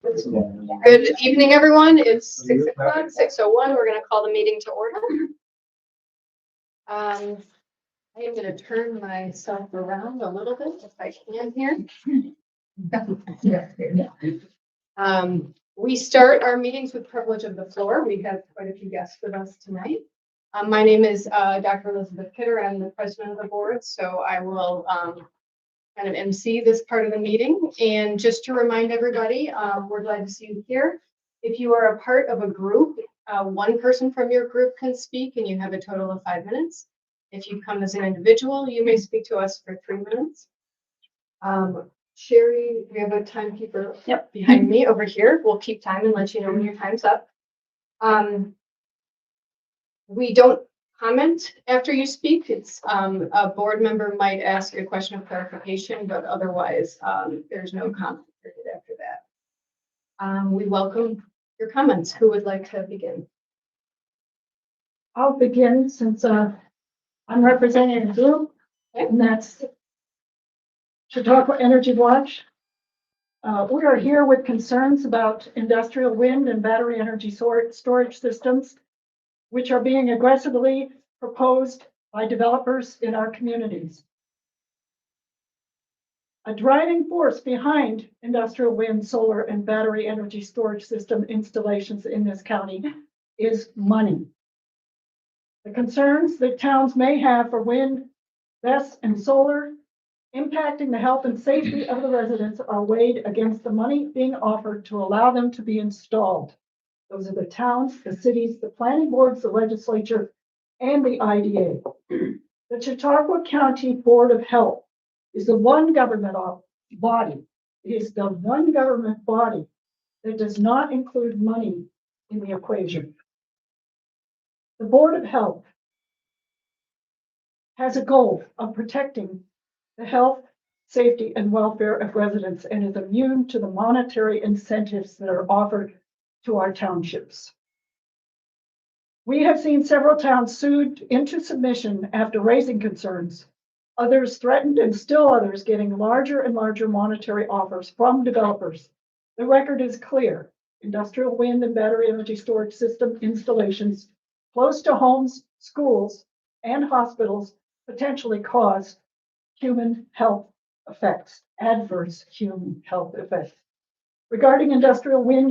Good evening, everyone. It's 6 o'clock, 6:01. We're going to call the meeting to order. I am going to turn myself around a little bit if I can here. We start our meetings with privilege of the floor. We have quite a few guests with us tonight. My name is Dr. Elizabeth Kidder. I'm the president of the board, so I will kind of MC this part of the meeting. And just to remind everybody, we're glad to see you here. If you are a part of a group, one person from your group can speak and you have a total of 5 minutes. If you come as an individual, you may speak to us for 3 minutes. Sherry, we have a timekeeper behind me over here. We'll keep time and let you know when your time's up. We don't comment after you speak. It's a board member might ask a question of clarification, but otherwise there's no comment period after that. We welcome your comments. Who would like to begin? I'll begin since I'm representing a group, and that's Chautauqua Energy Watch. We are here with concerns about industrial wind and battery energy storage systems, which are being aggressively proposed by developers in our communities. A driving force behind industrial wind, solar, and battery energy storage system installations in this county is money. The concerns that towns may have for wind, BESS, and solar impacting the health and safety of the residents are weighed against the money being offered to allow them to be installed. Those are the towns, the cities, the planning boards, the legislature, and the IDA. The Chautauqua County Board of Health is the one government body. It is the one government body that does not include money in the equation. The Board of Health has a goal of protecting the health, safety, and welfare of residents and is immune to the monetary incentives that are offered to our townships. We have seen several towns sued into submission after raising concerns, others threatened, and still others getting larger and larger monetary offers from developers. The record is clear. Industrial wind and battery energy storage system installations close to homes, schools, and hospitals potentially cause human health effects, adverse human health effects. Regarding industrial wind,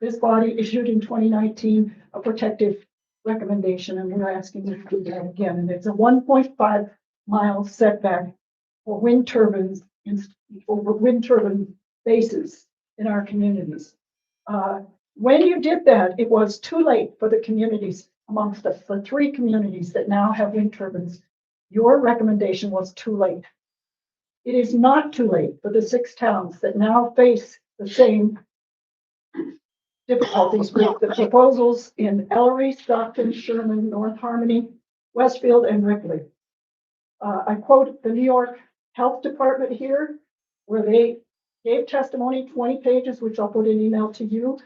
this body issued in 2019 a protective recommendation, and we're asking you to do that again. And it's a 1.5 mile setback for wind turbines for wind turbine bases in our communities. When you did that, it was too late for the communities amongst the 3 communities that now have wind turbines. Your recommendation was too late. It is not too late for the 6 towns that now face the same difficulties with the proposals in Ellery, Stockton, Sherman, North Harmony, Westfield, and Ripley. I quote the New York Health Department here, where they gave testimony, 20 pages, which I'll put in email to you.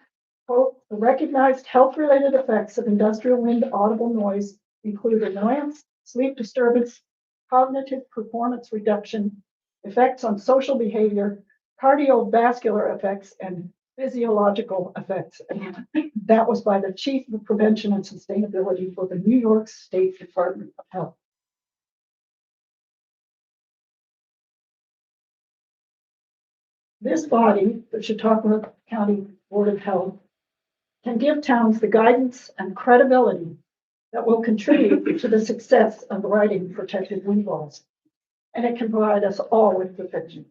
Quote, the recognized health-related effects of industrial wind audible noise include annoyance, sleep disturbance, cognitive performance reduction, effects on social behavior, cardiovascular effects, and physiological effects. And that was by the Chief of Prevention and Sustainability for the New York State Department of Health. This body, the Chautauqua County Board of Health, can give towns the guidance and credibility that will contribute to the success of writing protected wind laws. And it can provide us all with protection.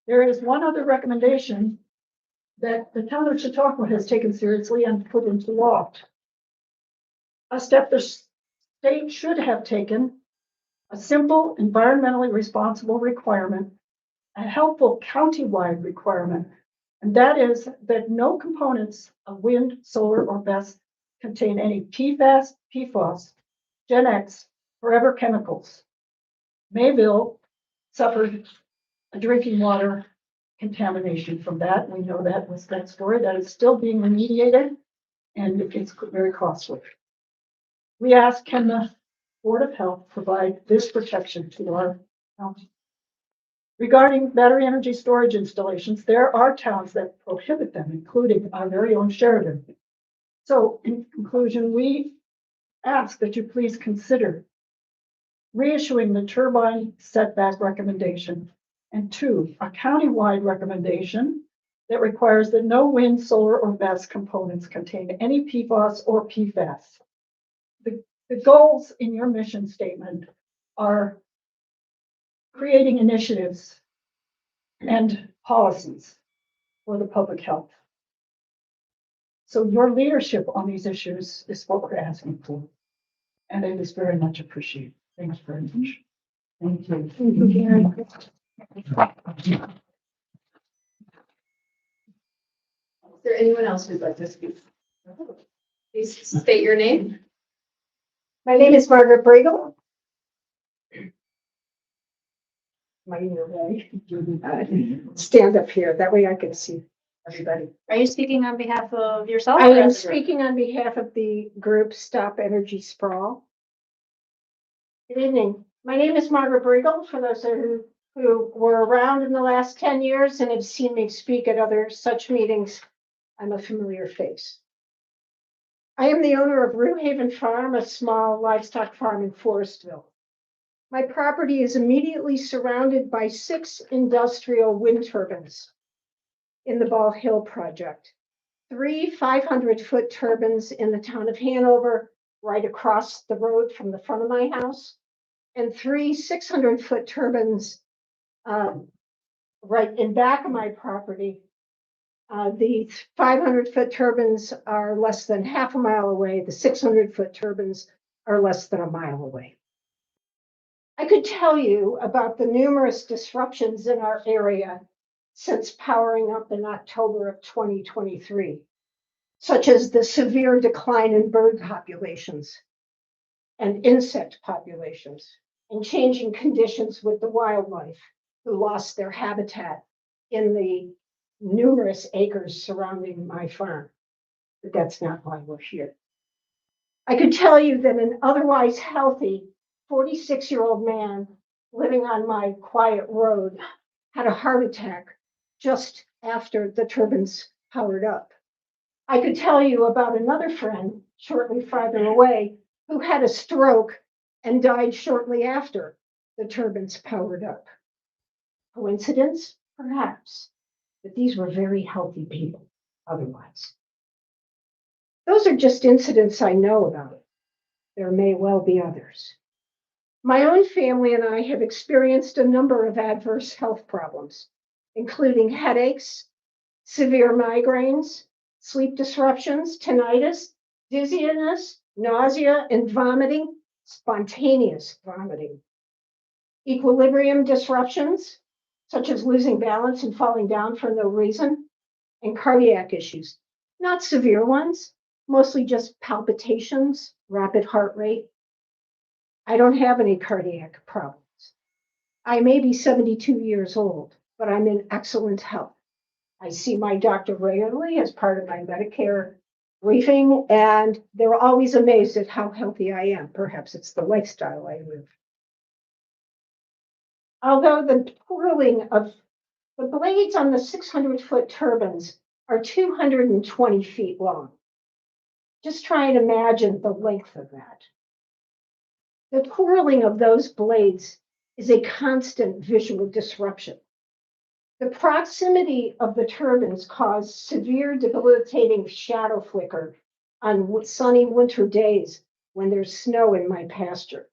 There is one other recommendation that the town of Chautauqua has taken seriously and put into law. A step the state should have taken, a simple, environmentally responsible requirement, a helpful county-wide requirement, and that is that no components of wind, solar, or BESS contain any PFAS, PFOS, Gen X, forever chemicals. Mayville suffered a drinking water contamination from that. We know that was that story. That is still being remediated, and it's very costly. We ask, can the Board of Health provide this protection to our county? Regarding battery energy storage installations, there are towns that prohibit them, including our very own Sheridan. So in conclusion, we ask that you please consider reissuing the turbine setback recommendation, and two, a countywide recommendation that requires that no wind, solar, or BESS components contain any PFAS or PFAS. The goals in your mission statement are creating initiatives and policies for the public health. So your leadership on these issues is what we're asking for. And it is very much appreciated. Thanks very much. Thank you. Thank you, Karen. Is there anyone else who'd like to speak? Please state your name. My name is Margaret Bregel. My way. Stand up here, that way I can see everybody. Are you speaking on behalf of yourself? I or am as a group? speaking on behalf of the group Stop Energy Sprawl. Good evening. My name is Margaret Bregel. For those who were around in the last 10 years and have seen me speak at other such meetings, I'm a familiar face. I am the owner of Rue Haven Farm, a small livestock farm in Forestville. My property is immediately surrounded by 6 industrial wind turbines in the Ball Hill project. 3 500-foot turbines in the town of Hanover, right across the road from the front of my house, and 3 600-foot turbines right in back of my property. The 500-foot turbines are less than half a mile away. The 600-foot turbines are less than a mile away. I could tell you about the numerous disruptions in our area since powering up in October of 2023, such as the severe decline in bird populations and insect populations, and changing conditions with the wildlife who lost their habitat in the numerous acres surrounding my farm. But that's not why we're here. I could tell you that an otherwise healthy 46-year-old man living on my quiet road had a heart attack just after the turbines powered up. I could tell you about another friend shortly farther away who had a stroke and died shortly after the turbines powered up. Coincidence? Perhaps, but these were very healthy people otherwise. Those are just incidents I know about. There may well be others. My own family and I have experienced a number of adverse health problems, including headaches, severe migraines, sleep disruptions, tinnitus, dizziness, nausea, and vomiting, spontaneous vomiting. Equilibrium disruptions, such as losing balance and falling down for no reason, and cardiac issues, not severe ones, mostly just palpitations, rapid heart rate. I don't have any cardiac problems. I may be 72 years old, but I'm in excellent health. I see my doctor regularly as part of my Medicare briefing, and they're always amazed at how healthy I am. Perhaps it's the lifestyle I live. Although the twirling of the blades on the 600-foot turbines are 220 feet long. Just try and imagine the length of that. The twirling of those blades is a constant visual disruption. The proximity of the turbines caused severe debilitating shadow flicker on sunny winter days when there's snow in my pasture.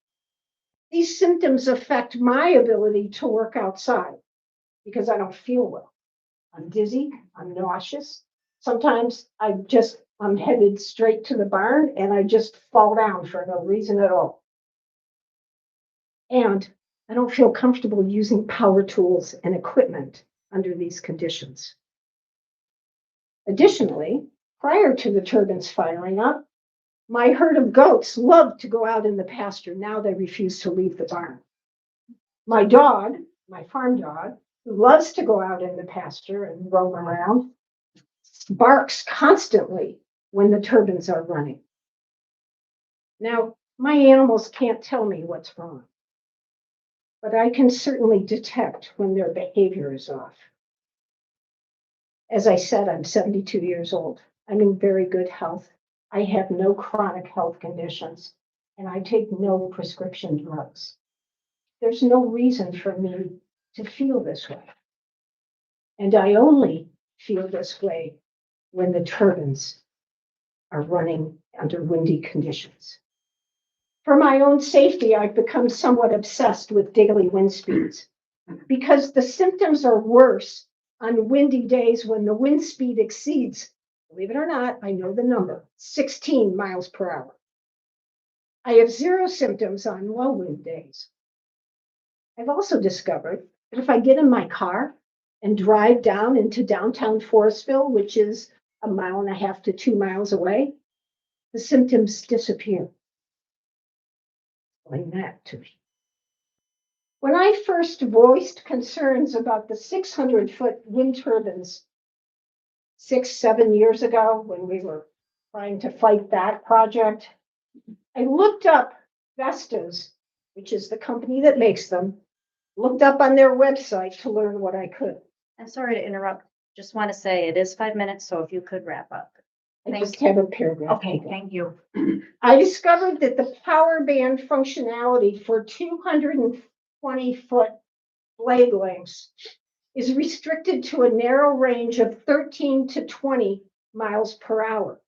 These symptoms affect my ability to work outside because I don't feel well. I'm dizzy, I'm nauseous. Sometimes I'm headed straight to the barn and I just fall down for no reason at all. And I don't feel comfortable using power tools and equipment under these conditions. Additionally, prior to the turbines firing up, my herd of goats loved to go out in the pasture. Now they refuse to leave the barn. My dog, my farm dog, who loves to go out in the pasture and roam around, barks constantly when the turbines are running. Now, my animals can't tell me what's wrong. but I can certainly detect when their behavior is off. As I said, I'm 72 years old. I'm in very good health. I have no chronic health conditions, and I take no prescription drugs. There's no reason for me to feel this way. And I only feel this way when the turbines are running under windy conditions. For my own safety, I've become somewhat obsessed with daily wind speeds because the symptoms are worse on windy days when the wind speed exceeds, believe it or not, I know the number, 16 miles per hour. I have zero symptoms on low wind days. I've also discovered that if I get in my car and drive down into downtown Forestville, which is 1.5 to 2 miles away, the symptoms disappear. Explain that to me. When I first voiced concerns about the 600-foot wind turbines 6-7 years ago, when we were trying to fight that project, I looked up Vestas, which is the company that makes them, looked up on their website to learn what I could. I'm sorry to interrupt. Just want to say it is 5 minutes, so if you could wrap up. I just have a paragraph. Okay, thank you. I discovered that the power band functionality for 220-foot blade lengths is restricted to a narrow range of 13 to 20 miles per hour.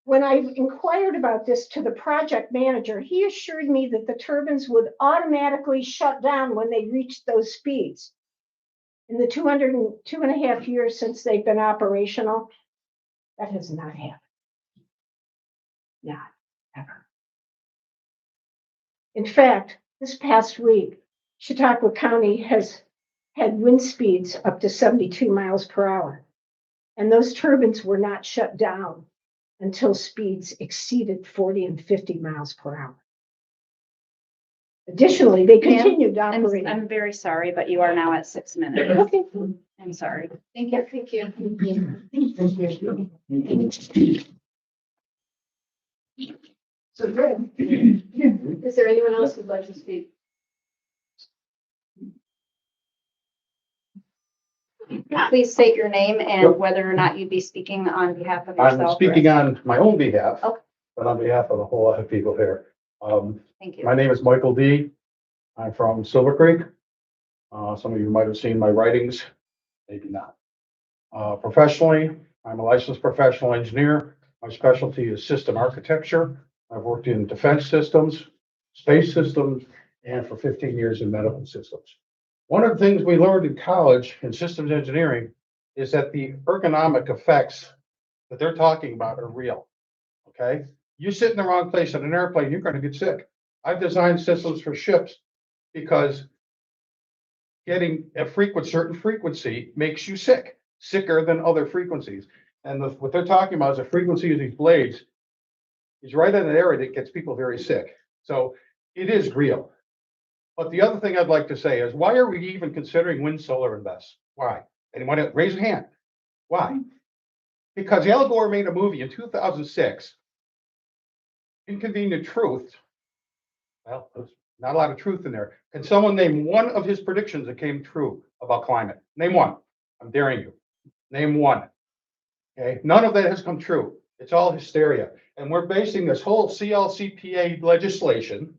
When I inquired about this to the project manager, he assured me that the turbines would automatically shut down when they reached those speeds. In the 2.5 years since they've been operational, that has not happened. Not ever. In fact, this past week, Chautauqua County has had wind speeds up to 72 miles per hour, and those turbines were not shut down until speeds exceeded 40 and 50 miles per hour. Additionally, they continued operating. I'm very sorry, but you are now at 6 minutes. Okay. I'm sorry. Thank you. Thank you. So good. Is there anyone else who'd like to speak? Please state your name and Yep. whether or not you'd be speaking on behalf of I'm yourself. speaking on my own behalf, Okay. but on behalf of a whole lot of people here. Thank you. My name is Michael D. I'm from Silver Creek. Some of you might have seen my writings, maybe not. Professionally, I'm a licensed professional engineer. My specialty is system architecture. I've worked in defense systems, space systems, and for 15 years in medical systems. One of the things we learned in college in systems engineering is that the ergonomic effects that they're talking about are real. Okay, you sit in the wrong place in an airplane, you're going to get sick. I've designed systems for ships because getting a certain frequency makes you sick, sicker than other frequencies. And what they're talking about is the frequency of these blades is right in an area that gets people very sick. So it is real. But the other thing I'd like to say is, why are we even considering wind solar invests? Why? Anyone raise a hand? Why? Because Al Gore made a movie in 2006, Inconvenient Truth. Well, there's not a lot of truth in there. Can someone name one of his predictions that came true about climate? Name one. I'm daring you. Name one. Okay, none of that has come true. It's all hysteria. And we're basing this whole CLCPA legislation,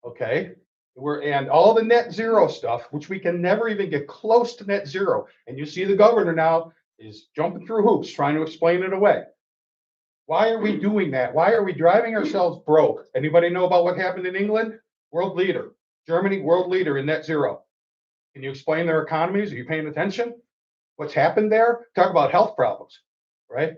okay, and all the net zero stuff, which we can never even get close to net zero. And you see the governor now is jumping through hoops trying to explain it away. Why are we doing that? Why are we driving ourselves broke? Anybody know about what happened in England? World leader. Germany, world leader in net zero. Can you explain their economies? Are you paying attention? What's happened there? Talk about health problems, right?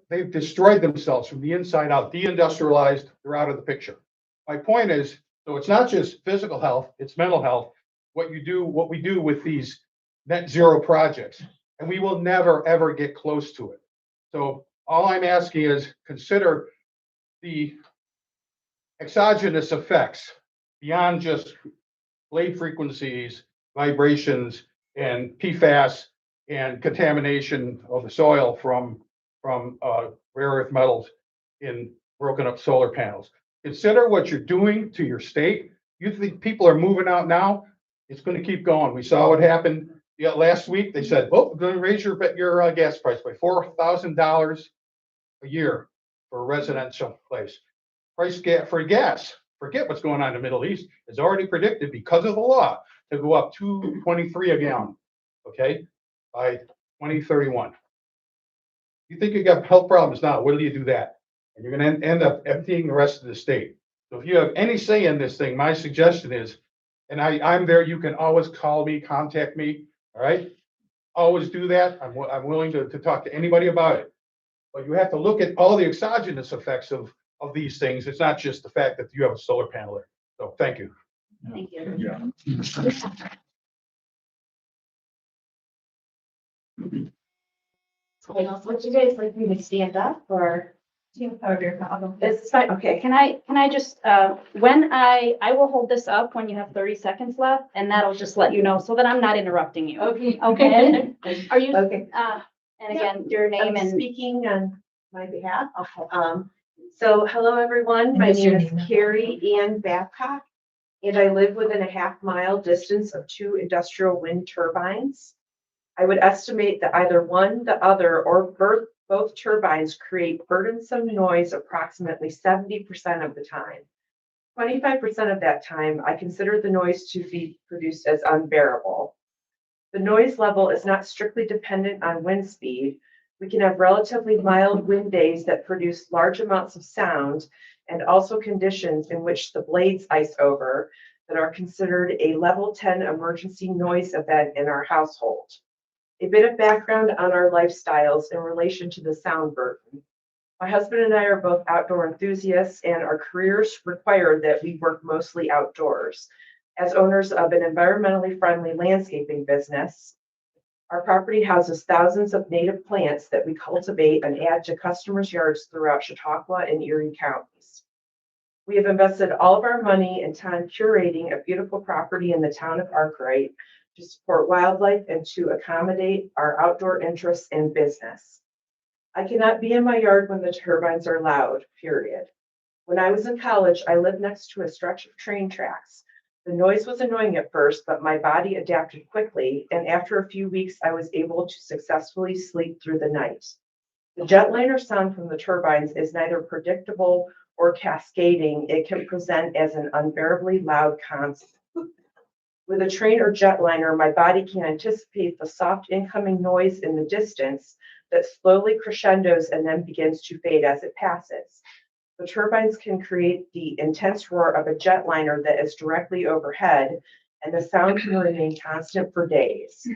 They've destroyed themselves from the inside out, deindustrialized, they're out of the picture. My point is, so it's not just physical health, it's mental health, what we do with these net zero projects, and we will never, ever get close to it. So all I'm asking is consider the exogenous effects beyond just blade frequencies, vibrations, and PFAS and contamination of the soil from rare earth metals in broken up solar panels. Consider what you're doing to your state. You think people are moving out now? It's gonna keep going. We saw what happened, yeah, last week. They said, oh, we're gonna raise your gas price by $4,000 a year for a residential place. For gas, forget what's going on in the Middle East. It's already predicted because of the law to go up to 23 a gallon, okay, by 2031. You think you got health problems now, wait till you do that. And you're gonna end up emptying the rest of the state. So if you have any say in this thing, my suggestion is, and I'm there, you can always call me, contact me, all right? Always do that. I'm willing to talk to anybody about it. But you have to look at all the exogenous effects of these things. It's not just the fact that you have a solar panel there. So thank you. Thank you. Yeah. Would you guys like me to stand up or? However you're comfortable. This is fine. Okay, can I just, when I will hold this up when you have 30 seconds left, and that'll just let you know so that I'm not interrupting you. Okay. Okay? Are you, Okay. and again, your name I'm and, speaking on my behalf. okay. So hello, everyone. My What's your name is name? Carrie Ann Babcock, and I live within a half-mile distance of 2 industrial wind turbines. I would estimate that either one, the other, or both turbines create burdensome noise approximately 70% of the time. 25% of that time, I consider the noise to be produced as unbearable. The noise level is not strictly dependent on wind speed. We can have relatively mild wind days that produce large amounts of sound, and also conditions in which the blades ice over that are considered a level 10 emergency noise event in our household. A bit of background on our lifestyles in relation to the sound burden. My husband and I are both outdoor enthusiasts, and our careers require that we work mostly outdoors. As owners of an environmentally friendly landscaping business, our property houses thousands of native plants that we cultivate and add to customers' yards throughout Chautauqua and Erie counties. We have invested all of our money and time curating a beautiful property in the town of Arkwright to support wildlife and to accommodate our outdoor interests and business. I cannot be in my yard when the turbines are loud, period. When I was in college, I lived next to a stretch of train tracks. The noise was annoying at first, but my body adapted quickly, and after a few weeks, I was able to successfully sleep through the night. The jetliner sound from the turbines is neither predictable or cascading. It can present as an unbearably loud constant. With a train or jetliner, my body can anticipate the soft incoming noise in the distance that slowly crescendos and then begins to fade as it passes. The turbines can create the intense roar of a jetliner that is directly overhead, and the sound can remain constant for days.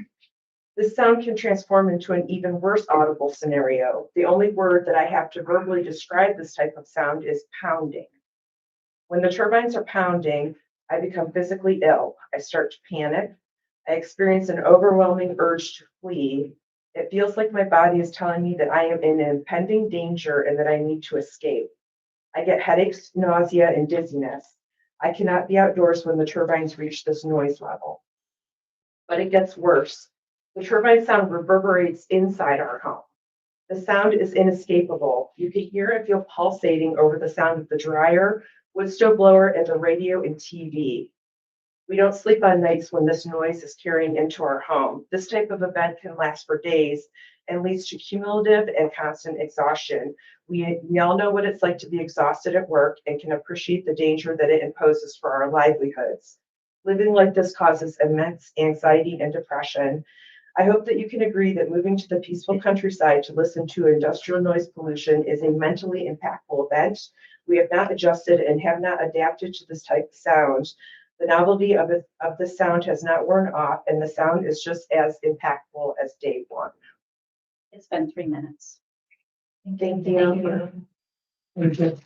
This sound can transform into an even worse audible scenario. The only word that I have to verbally describe this type of sound is pounding. When the turbines are pounding, I become physically ill. I start to panic. I experience an overwhelming urge to flee. It feels like my body is telling me that I am in impending danger and that I need to escape. I get headaches, nausea, and dizziness. I cannot be outdoors when the turbines reach this noise level. But it gets worse. The turbine sound reverberates inside our home. The sound is inescapable. You can hear and feel pulsating over the sound of the dryer, wood stove blower, and the radio and TV. We don't sleep on nights when this noise is carrying into our home. This type of event can last for days and leads to cumulative and constant exhaustion. We all know what it's like to be exhausted at work and can appreciate the danger that it imposes for our livelihoods. Living like this causes immense anxiety and depression. I hope that you can agree that moving to the peaceful countryside to listen to industrial noise pollution is a mentally impactful event. We have not adjusted and have not adapted to this type of sound. The novelty of the sound has not worn off, and the sound is just as impactful as day one. It's been 3 minutes. Thank you. Thank you.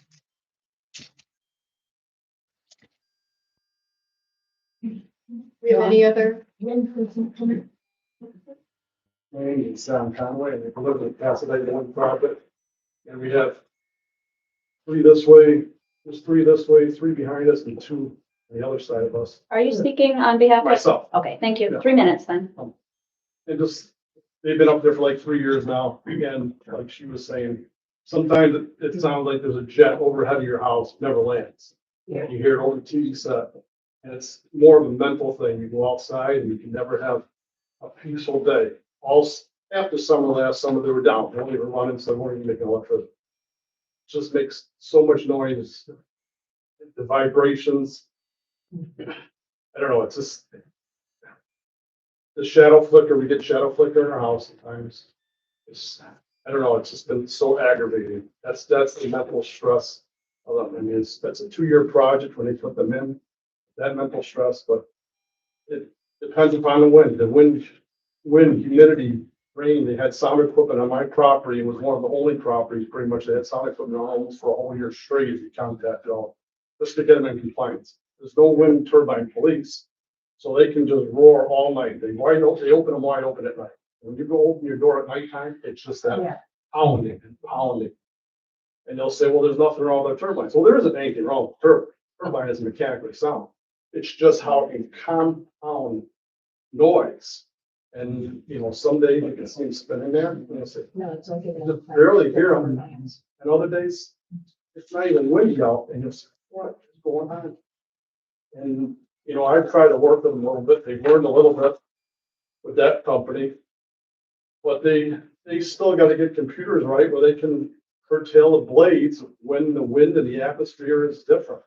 We have any other? My name is Sam Conway, and I live in Pasadena Wind Project. And we have 3 this way, there's 3 this way, 3 behind us, and 2 on the other side of us. Are you speaking on behalf of? Myself. Okay, thank you. Yeah. 3 minutes then. And just, they've been up there for like 3 years now. And like she was saying, sometimes it sounds like there's a jet overhead of your house, never lands. Yeah. You hear it over the TV set. And it's more of a mental thing. You go outside and you can never have a peaceful day. After summer, last summer, they were down. They only were running, so they weren't even making electricity. Just makes so much noise. The vibrations. I don't know, it's just the shadow flicker, we get shadow flicker in our house sometimes. I don't know, it's just been so aggravating. That's the mental stress of them. I mean, that's a 2-year project when they put them in, that mental stress, but it depends upon the wind. The wind, humidity, rain. They had sound equipment on my property. It was one of the only properties pretty much that had sound equipment on almost for a whole year straight if you count that at all, just to get them in compliance. There's no wind turbine police, so they can just roar all night. They open them wide open at night. When you go open your door at nighttime, it's just that pounding and pounding. And they'll say, well, there's nothing wrong with the turbines. Well, there isn't anything wrong with the turbine. Turbine is mechanically sound. It's just how it can compound noise. And, some days you can see them spinning there. And you'll say, No, it's okay. you just barely hear them. And other days, it's not even windy out. And you'll say, what is going on? And, I've tried to work with them a little bit. They've learned a little bit with that company. But they still got to get computers right where they can curtail the blades when the wind in the atmosphere is different.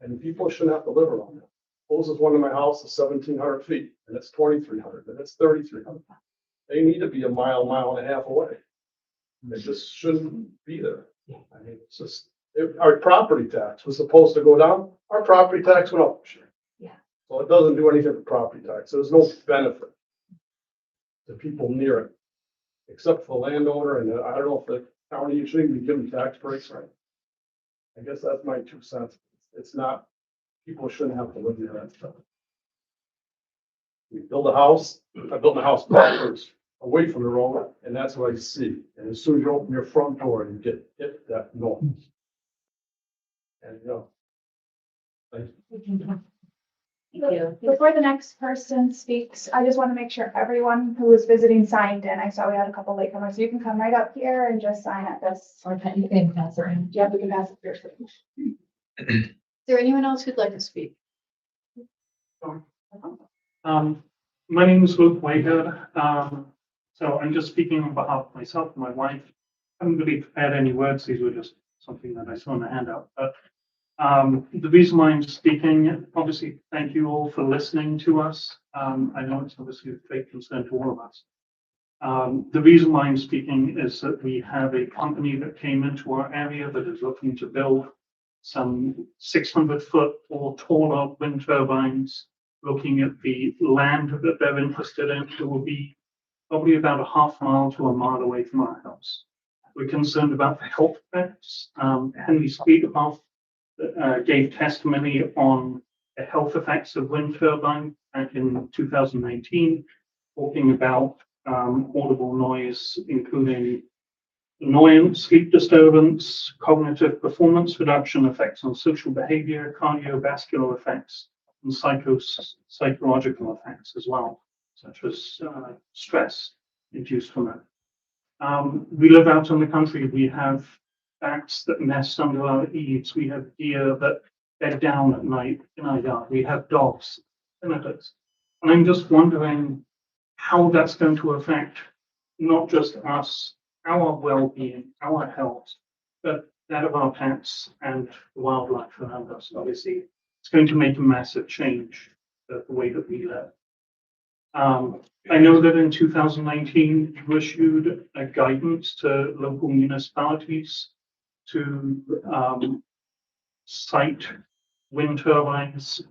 And people shouldn't have to live around that. Closest one in my house is 1,700 feet, and it's 2,300, and it's 3,300. They need to be a mile and a half away. They just shouldn't be there. I mean, it's just, our property tax was supposed to go down. Our property tax went up this year. Yeah. So it doesn't do anything for property tax. There's no benefit to people near it, except for the landowner. And I don't know if the county should even be given tax breaks, right? I guess that's my 2 cents. It's not, people shouldn't have to live near that stuff. We build a house, I built my house backwards, away from the road, and that's what I see. And as soon as you open your front door, you get hit that noise. And thank you. Before the next person speaks, I just want to make sure everyone who was visiting signed in. I saw we had a couple latecomers, so you can come right up here and just sign at this. Or you can pass it around. Yeah, we can pass it first. Is there anyone else who'd like to speak? My name is Luke Whitehead. So I'm just speaking on behalf of myself and my wife. I haven't really prepared any words. These were just something that I saw in the handout. But the reason why I'm speaking, obviously, thank you all for listening to us. I know it's obviously a great concern to all of us. The reason why I'm speaking is that we have a company that came into our area that is looking to build some 600-foot or taller wind turbines. Looking at the land that they're interested in, it will be probably about a half mile to a mile away from our house. We're concerned about the health effects. Henry Speedhoff gave testimony on the health effects of wind turbine back in 2019, talking about audible noise, including annoyance, sleep disturbance, cognitive performance reduction, effects on social behavior, cardiovascular effects, and psychological effects as well, such as stress induced from it. We live out in the country. We have bats that nest under our eaves. We have deer that bed down at night in our yard. We have dogs, senators. And I'm just wondering how that's going to affect not just us, our well-being, our health, but that of our pets and the wildlife around us. Obviously, it's going to make a massive change the way that we live. I know that in 2019, you issued a guidance to local municipalities to site wind turbines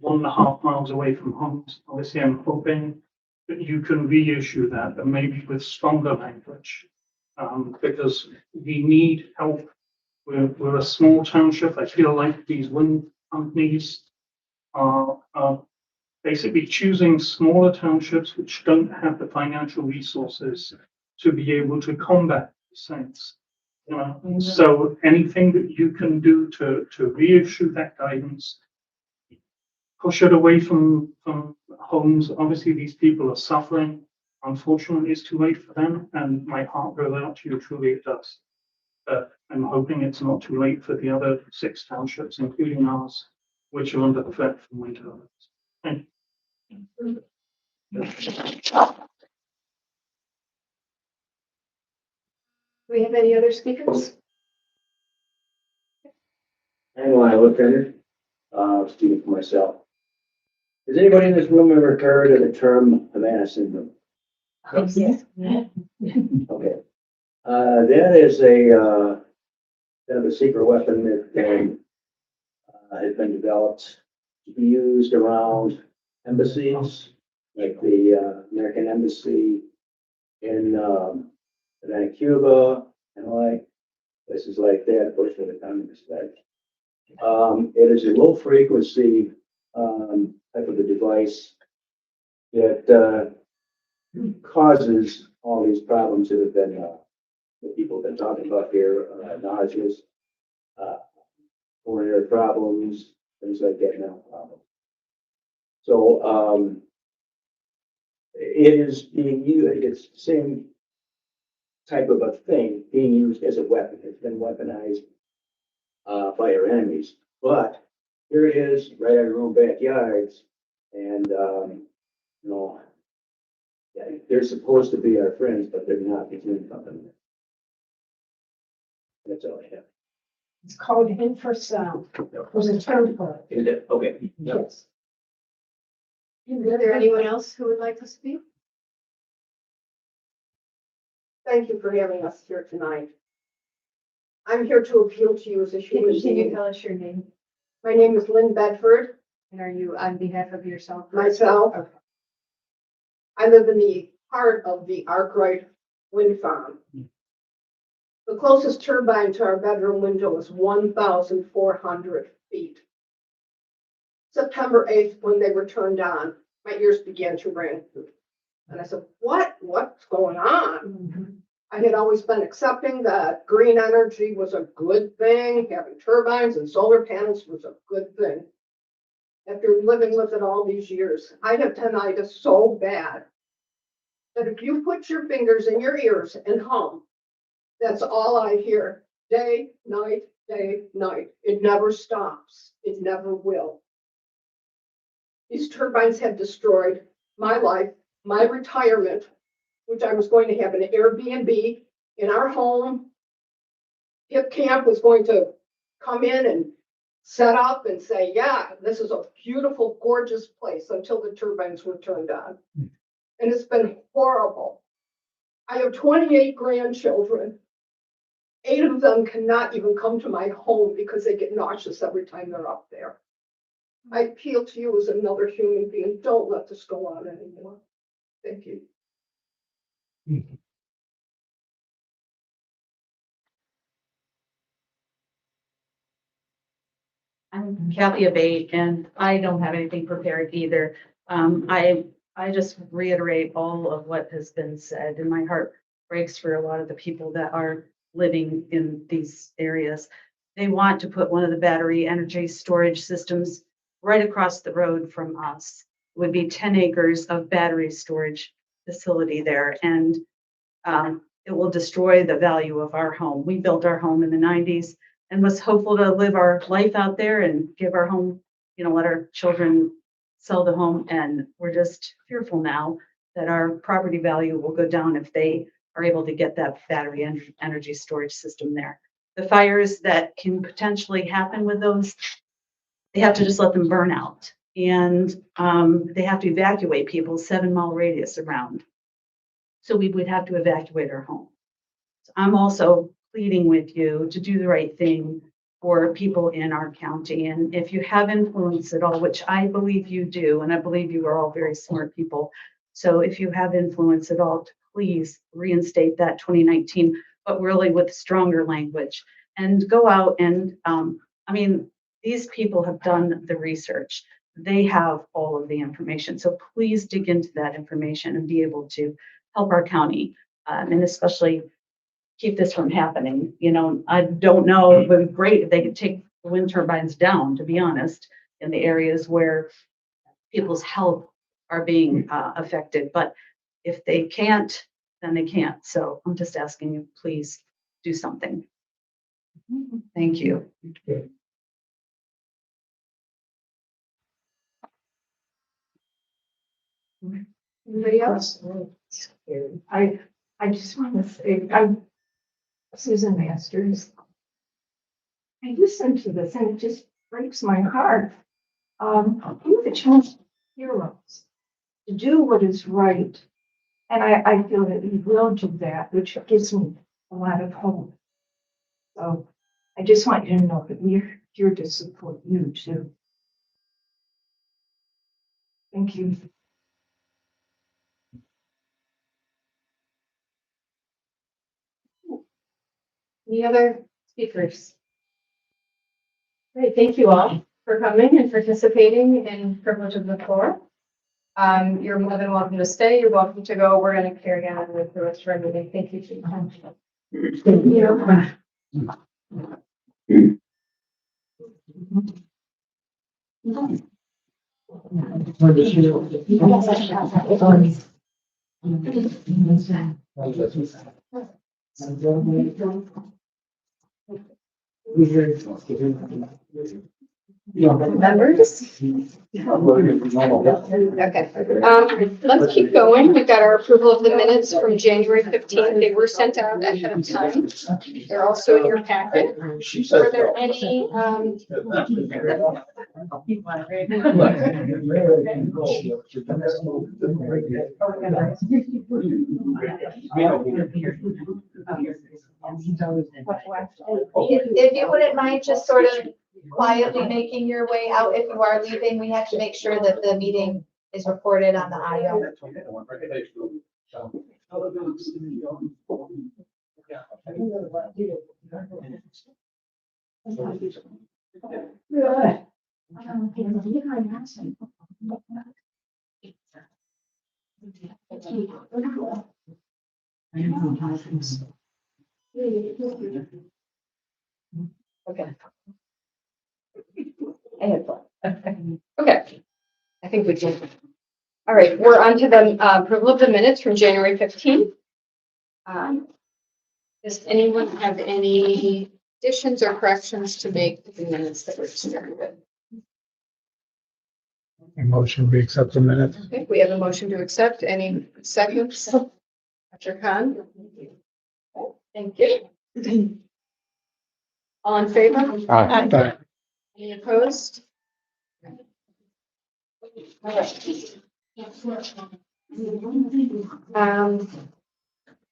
1.5 miles away from homes. Obviously, I'm hoping that you can reissue that, and maybe with stronger language, because we need help. We're a small township. I feel like these wind companies are basically choosing smaller townships which don't have the financial resources to be able to combat these things. So anything that you can do to reissue that guidance, push it away from homes. Obviously, these people are suffering. Unfortunately, it's too late for them, and my heart goes out to you. Truly, it does. But I'm hoping it's not too late for the other 6 townships, including ours, which are under effect from wind turbines. Thank you. Do we have any other speakers? And when I look at it, speaking for myself, has anybody in this room ever heard of the term Havana syndrome? Yes. Okay. That is a kind of a secret weapon that has been developed to be used around embassies, like the American embassy in Havana, Cuba, and like places like that, of course, where the communists died. It is a low frequency type of a device that causes all these problems that have been that people have been talking about here, nauseous, coronary problems, things like that, mental problems. So it is being used. It's the same type of a thing being used as a weapon. It's been weaponized by our enemies, but here it is, right in our own backyards, and you know, yeah, they're supposed to be our friends, but they're not. It's in company. That's all I have. It's called infrasound. There's a term for it. Is it? Okay. Yep. Yes. Is there anyone else who would like to speak? Thank you for having us here tonight. I'm here to appeal to you as a human Can you being. tell us your name? My name is Lynn Bedford, And are you on behalf of yourself? myself. Okay. I live in the heart of the Arkwright wind farm. The closest turbine to our bedroom window is 1,400 feet. September 8th, when they were turned on, my ears began to ring. And I said, what's going on? I had always been accepting that green energy was a good thing, having turbines and solar panels was a good thing. After living with it all these years, I have tinnitus so bad that if you put your fingers in your ears and hum, that's all I hear, day, night, day, night. It never stops. It never will. These turbines have destroyed my life, my retirement, which I was going to have an Airbnb in our home. Hip Camp was going to come in and set up and say, yeah, this is a beautiful, gorgeous place until the turbines were turned on. And it's been horrible. I have 28 grandchildren. 8 of them cannot even come to my home because they get nauseous every time they're up there. I appeal to you as another human being. Don't let this go on anymore. Thank you. I'm Kathy Abate, and I don't have anything prepared either. I just reiterate all of what has been said, and my heart breaks for a lot of the people that are living in these areas. They want to put one of the battery energy storage systems right across the road from us. It would be 10 acres of battery storage facility there, and it will destroy the value of our home. We built our home in the 90s and was hopeful to live our life out there and give our home, let our children sell the home. And we're just fearful now that our property value will go down if they are able to get that battery energy storage system there. The fires that can potentially happen with those, they have to just let them burn out. And they have to evacuate people 7-mile radius around. So we would have to evacuate our home. So I'm also pleading with you to do the right thing for people in our county. And if you have influence at all, which I believe you do, and I believe you are all very smart people. So if you have influence at all, please reinstate that 2019, but really with stronger language, and go out and, these people have done the research. They have all of the information. So please dig into that information and be able to help our county, and especially keep this from happening. I don't know, it would be great if they could take the wind turbines down, to be honest, in the areas where people's health are being affected. But if they can't, then they can't. So I'm just asking you, please do something. Thank you. Anybody else? I just want to say, I'm Susan Masters. I listen to this and it just breaks my heart. You have a chance to heroes to do what is right. And I feel that you will do that, which gives me a lot of hope. So I just want you to know that we're here to support you too. Thank you. Any other speakers? Great, thank you all for coming and participating in privilege of the floor. You're more than welcome to stay. You're welcome to go. We're going to carry on with the rest of our meeting. Thank you for your time. Thank you. Members? Okay, let's keep going. We've got our approval of the minutes from January 15th. They were sent out ahead of time. They're also in your packet. Were there any, If you wouldn't mind just sort of quietly making your way out if you are leaving, we have to make sure that the meeting is recorded on the audio. okay. I had fun. Okay, I think we can. All right, we're on to the approval of the minutes from January 15th. Does anyone have any additions or corrections to make to the minutes that were distributed? Motion, we accept the minutes. Okay, we have a motion to accept. Any seconds? Dr. Khan? Thank you. All in favor? Aye. Any opposed? All right.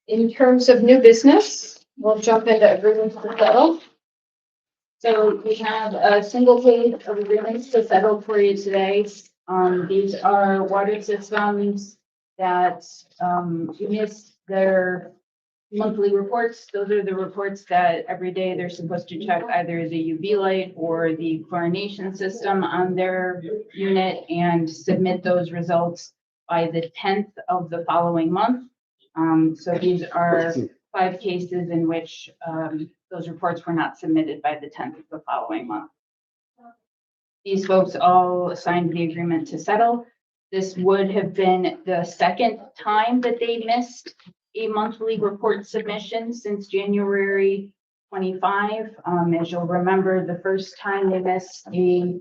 In terms of new business, we'll jump into agreements to settle. So we have a single page of agreements to settle for you today. These are water systems that missed their monthly reports. Those are the reports that every day they're supposed to check either the UV light or the chlorination system on their unit and submit those results by the 10th of the following month. So these are 5 cases in which those reports were not submitted by the 10th of the following month. These folks all signed the agreement to settle. This would have been the second time that they missed a monthly report submission since January 25. As you'll remember, the first time they missed a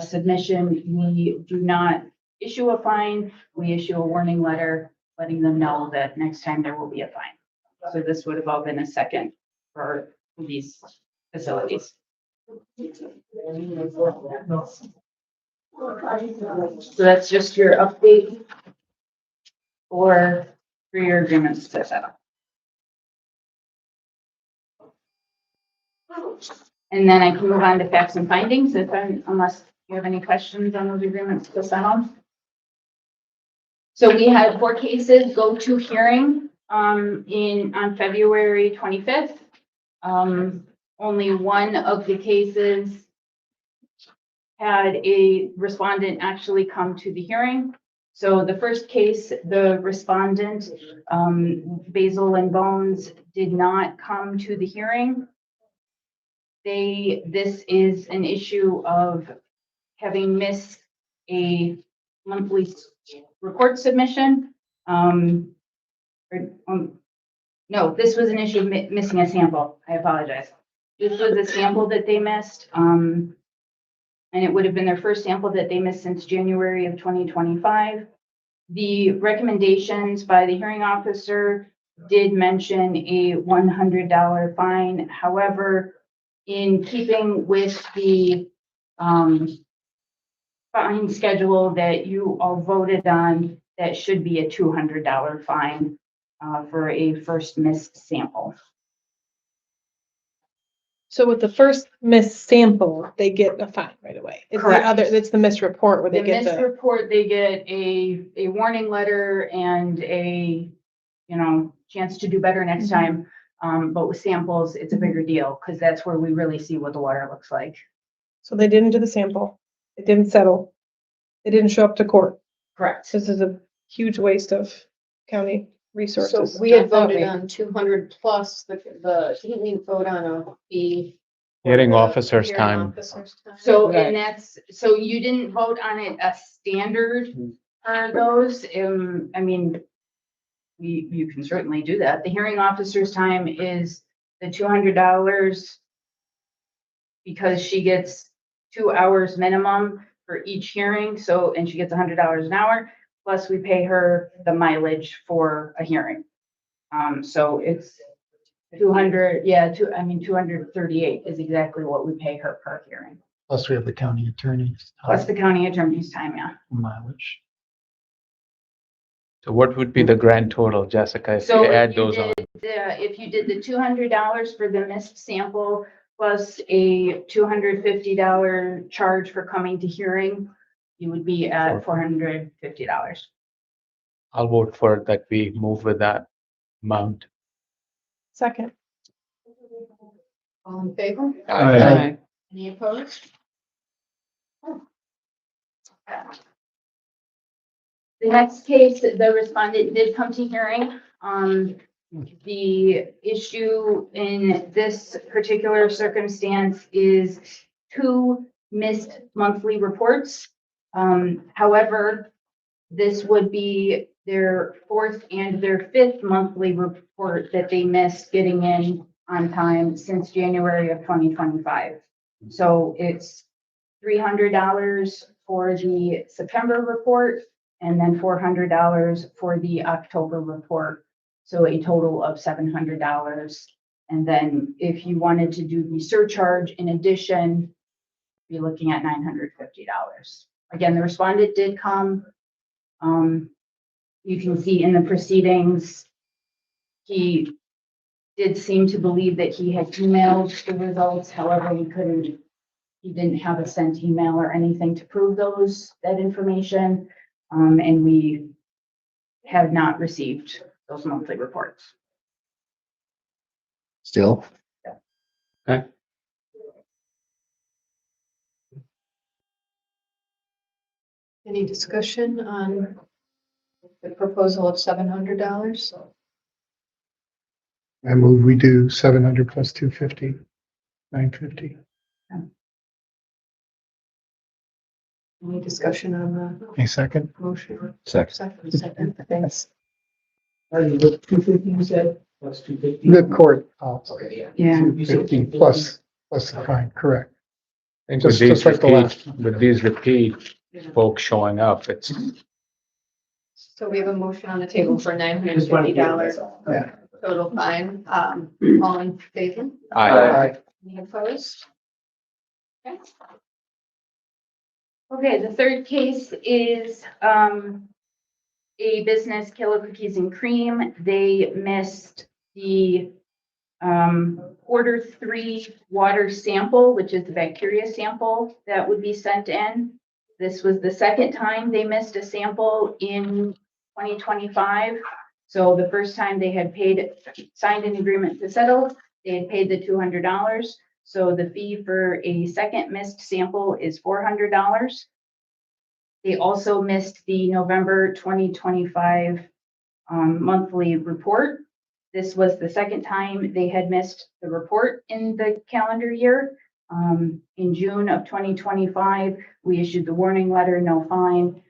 submission, we do not issue a fine. We issue a warning letter letting them know that next time there will be a fine. So this would have all been a second for these facilities. So that's just your update for your agreements to settle. And then I can move on to facts and findings unless you have any questions on those agreements to settle. So we had 4 cases go to hearing on February 25th. Only one of the cases had a respondent actually come to the hearing. So the first case, the respondent, Basil and Bones, did not come to the hearing. This is an issue of having missed a monthly report submission. No, this was an issue of missing a sample. I apologize. This was a sample that they missed. And it would have been their first sample that they missed since January of 2025. The recommendations by the hearing officer did mention a $100 fine. However, in keeping with the fine schedule that you all voted on, that should be a $200 fine for a first missed sample. So with the first missed sample, they get a fine right away. It's the Correct. other, it's the missed report where they The get missed the, report, they get a warning letter and a, chance to do better next time. But with samples, it's a bigger deal because that's where we really see what the water looks like. so they didn't do the sample. It didn't settle. They didn't show up to court. Correct. This is a huge waste of county So resources. we had voted on 200 plus didn't we vote on a fee? for Hearing the officer's hearing time. officer's time? So, Right. and so you didn't vote on it a standard for those. I mean, you can certainly do that. The hearing officer's time is the $200 because she gets 2 hours minimum for each hearing. So, and she gets $100 an hour, plus we pay her the mileage for a hearing. So it's 200, 238 is exactly what we pay her per hearing, Plus we have the county attorney's plus the county attorney's time, yeah. mileage. So what would be the grand total, Jessica, if So you add those on? if you did the $200 for the missed sample plus a $250 charge for coming to hearing, you would be at $450. I'll vote for that. We move with that amount. Second. All in favor? Aye. Any opposed? The next case, the respondent did come to hearing. The issue in this particular circumstance is 2 missed monthly reports. However, this would be their 4th and their 5th monthly report that they missed getting in on time since January of 2025. So it's $300 for the September report and then $400 for the October report. So a total of $700. And then if you wanted to do the surcharge in addition, be looking at $950. Again, the respondent did come. You can see in the proceedings, he did seem to believe that he had emailed the results. However, he didn't have a sent email or anything to prove that information. And we have not received those monthly reports. Still? Okay. Any discussion on the proposal of $700? I move we do 700 plus 250, 950. Any discussion on the A second? motion? Second. Second, thanks. What, 250 you said? Plus 250? The court, Yeah. 250 plus the fine, correct. I think Just- with these just like the last repeat, with these repeat folks showing up, it's, So we have a motion on the table for $950 Yeah. total fine. All in favor? I, Any opposed? Okay. Okay, the third case is a business, Killer Cookies and Cream. They missed the quarter 3 water sample, which is the bacteria sample that would be sent in. This was the second time they missed a sample in 2025. So the first time they had signed an agreement to settle, they had paid the $200. So the fee for a second missed sample is $400. They also missed the November 2025 monthly report. This was the second time they had missed the report in the calendar year. In June of 2025, we issued the warning letter, no fine.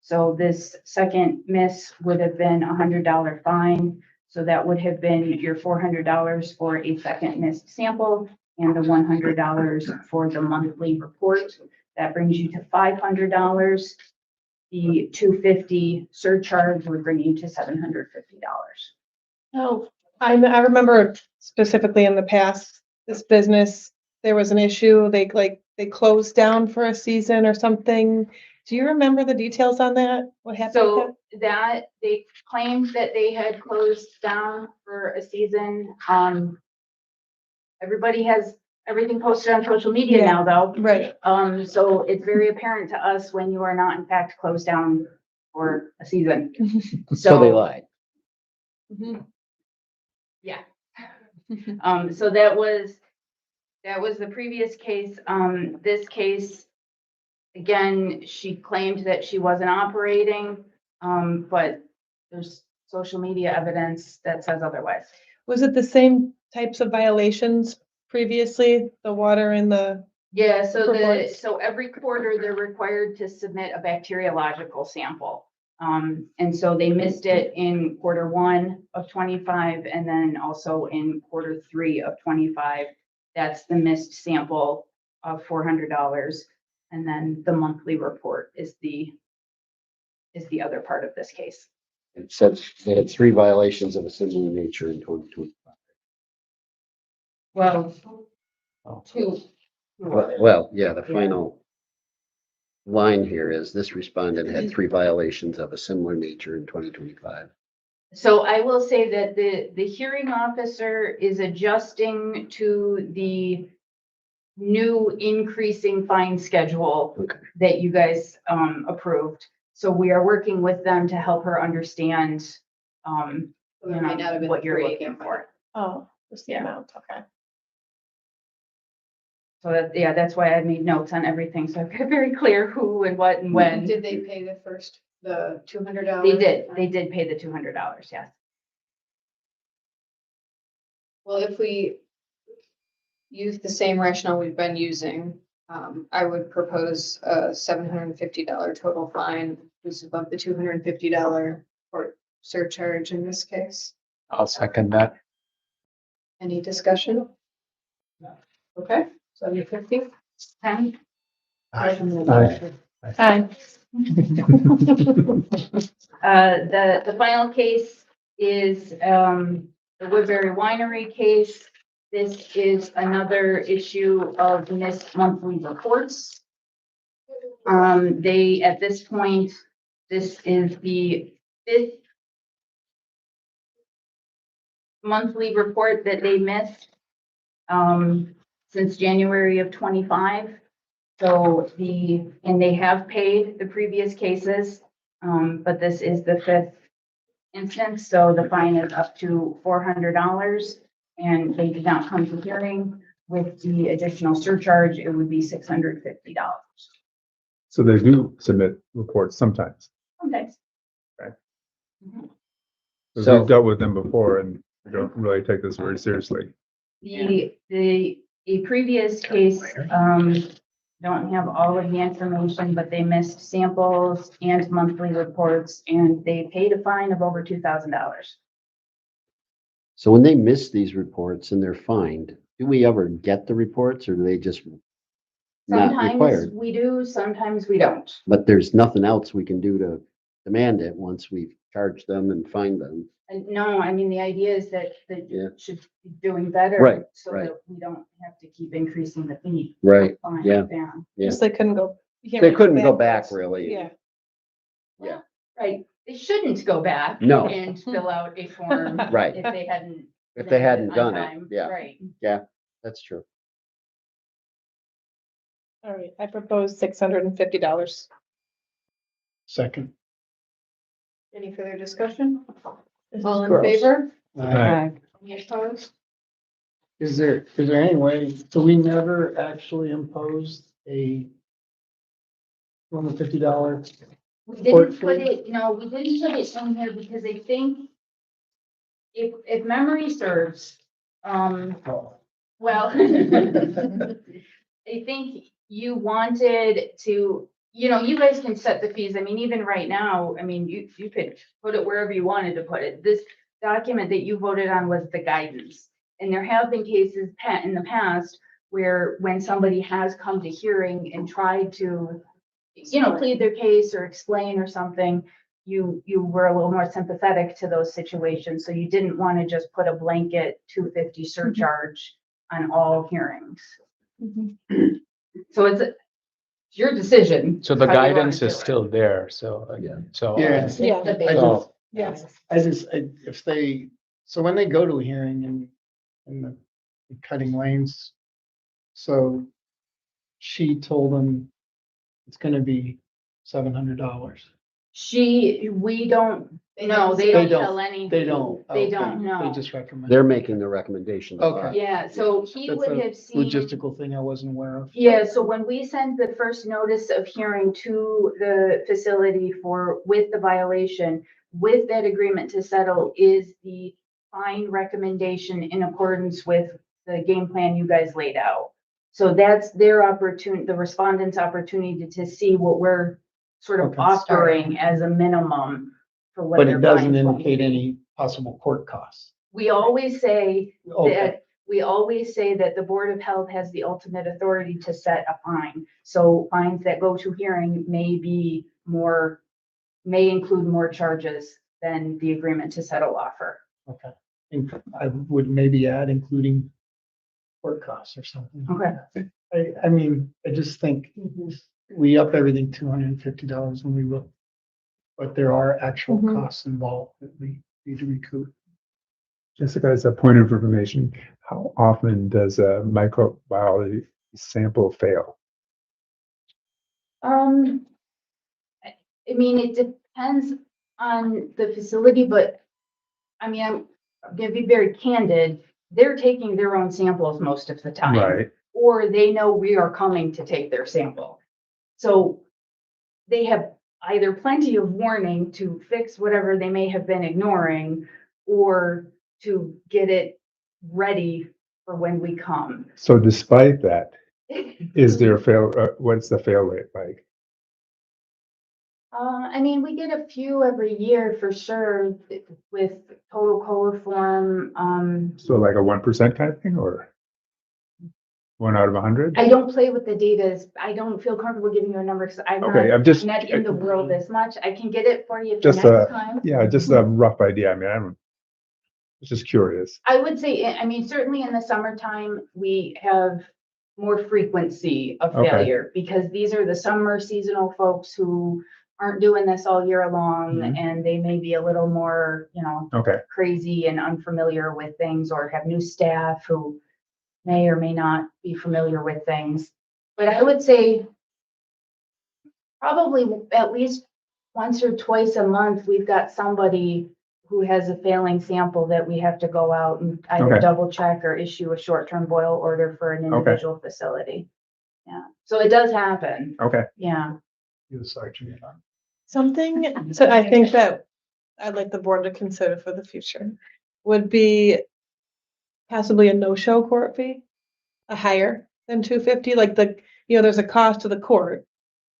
So this second miss would have been a $100 fine. So that would have been your $400 for a second missed sample and the $100 for the monthly report. That brings you to $500. the $250 surcharge would bring you to $750. No, I remember specifically in the past, this business, there was an issue, they closed down for a season or something. Do you remember the details on that? What happened with So that they claimed that they had closed down for a season. Everybody has everything posted on social media Yeah. now, though. that? Right. So it's very apparent to us when you are not in fact closed down for a season. So they lied. Mhm. Yeah. So that was the previous case. This case, again, she claimed that she wasn't operating, but there's social media evidence that says otherwise. Was it the same types of violations previously, the water and the, Yeah, so Reports. so every quarter they're required to submit a bacteriological sample. And so they missed it in Q1 of 25 and then also in Q3 of 25. That's the missed sample of $400. And then the monthly report is the other part of this case. It said they had 3 violations of a similar nature in 2025. Well, Oh. two. Well, yeah, the final line here is this respondent had 3 violations of a similar nature in 2025. So I will say that the hearing officer is adjusting to the new increasing fine schedule Okay. that you guys approved. So we are working with them to help her understand There might not have been what you're three. looking for. oh, just the Yeah. amount, okay. So that, yeah, that's why I made notes on everything. So I've got very clear who and what and when. Did they pay the $200? They did pay the $200, yes. Well, if we use the same rationale we've been using, I would propose a $750 total fine, inclusive of the $250 court surcharge in this case. I'll second that. Any discussion? Okay, $750. Ten? Aye. Hi. The final case is, the Woodbury Winery case. This is another issue of missed monthly reports. They, at this point, this is the 5th monthly report that they missed, since January of 25. So and they have paid the previous cases, but this is the 5th instance, so the fine is up to $400, and they did not come to hearing. With the additional surcharge, it would be $650. So they do submit reports sometimes. Sometimes. Right. Mhm. Because So- we've dealt with them before and we don't really take this very seriously. A previous case, don't have all of the information, but they missed samples and monthly reports, and they paid a fine of over $2,000. So when they miss these reports and they're fined, do we ever get the reports or do they just not Sometimes required? we do, sometimes we don't. But there's nothing else we can do to demand it once we've charged them and fined them. And no, I mean, the idea is that Yeah. you should be doing better. Right, So right. that we don't have to keep increasing the fee. Right, Fine, yeah. yeah. Just they couldn't go. you can't They really couldn't go back backwards. really. Yeah. Yeah. Right, they shouldn't go back. No. And fill out a form. Right. If they hadn't. If they hadn't on done it, time. yeah. Right. Yeah, that's true. All right, I propose $650. Second. Any further discussion? This is All in gross. favor? Aye. Any opposed? Is there any way, so we never actually imposed a $250? We didn't put it, no, we didn't put it in here because I think if memory serves, well, I think you wanted to, you guys can set the fees. I mean, even right now, I mean, you could put it wherever you wanted to put it. This document that you voted on was the guidance. And there have been cases in the past where when somebody has come to hearing and tried to you know, plead their case or explain or something, you were a little more sympathetic to those situations. So you didn't want to just put a blanket 250 surcharge on all hearings. So it's your decision. So the how you wanna guidance do is it. still there, so, so. Yeah. It's Yeah. the base. So, Yes. If they, so when they go to a hearing and the cutting lanes, so she told them it's gonna be $700. We don't, no, they They don't don't- tell anything. They don't. They okay. don't They know. just recommend. They're making the recommendation. Okay. Yeah, so he That's would a have seen. logistical thing I wasn't aware of. Yeah, so when we send the first notice of hearing to the facility with the violation, with that agreement to settle is the fine recommendation in accordance with the game plan you guys laid out. So that's their opportunity, the respondent's opportunity to see what we're sort of Okay. offering as a minimum for what But their it doesn't fine's going to indicate be. any possible court costs. We always say Okay. that the Board of Health has the ultimate authority to set a fine. So fines that go to hearing may include more charges than the agreement to settle offer. Okay. And I would maybe add including court costs or something. Okay. I mean, I just think we up everything $250 when we look, but there are actual Mhm. costs involved that we need to recoup. Jessica, as a point of information, how often does a microbiology sample fail? I mean, it depends on the facility, but I mean, I'm gonna be very candid. They're taking their own samples most of the time. Right. Or they know we are coming to take their sample. So they have either plenty of warning to fix whatever they may have been ignoring or to get it ready for when we come. So despite that, is there a fail, what's the fail rate like? I mean, we get a few every year for sure with total coliform. So like a 1% kind of thing, or 1 out of 100? I don't play with the data. I don't feel comfortable giving you a number because I'm Okay, I'm just- not in the world as much. I can get it for you for Just next time. Yeah, just a rough idea. I mean, I was just curious. I would say, I mean, certainly in the summertime, we have more frequency of Okay. failure because these are the summer seasonal folks who aren't doing this all year long Mhm. and they may be a little more, Okay. crazy and unfamiliar with things or have new staff who may or may not be familiar with things. But I would say probably at least once or twice a month, we've got somebody who has a failing sample that we have to go out and either Okay. double check or issue a short-term boil order for an Okay. individual facility. Yeah, so it does happen. Okay. Yeah. You're the sergeant. Something, so I think that I'd like the board to consider for the future would be possibly a no-show court fee, a higher than 250, like there's a cost to the court.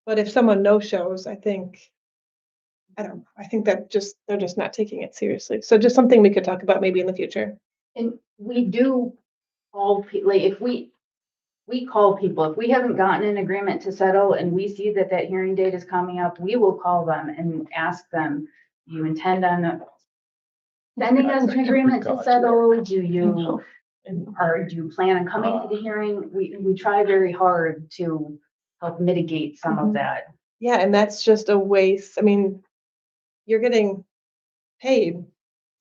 But if someone no-shows, I think that they're just not taking it seriously. So just something we could talk about maybe in the future. And we do call, like, if we call people, if we haven't gotten an agreement to settle and we see that hearing date is coming up, we will call them and ask them, do you intend on sending us an agreement to settle? Do you plan on coming to the hearing? We try very hard to help mitigate some of that. Yeah, and that's just a waste. I mean, you're getting paid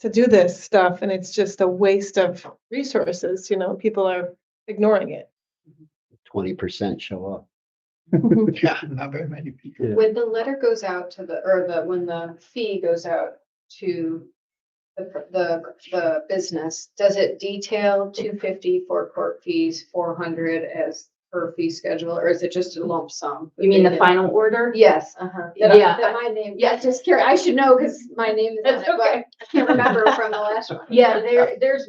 to do this stuff and it's just a waste of resources, people are ignoring it. 20% show up. Yeah, not very many people. When the letter goes out when the fee goes out to the business, does it detail 250 for court fees, 400 as per fee schedule, or is it just a lump sum? You mean the final order? Yes, Yeah. That my name, yeah, just curious, I should know because my name is on it, That's but okay. I can't remember from the last one. Yeah, there's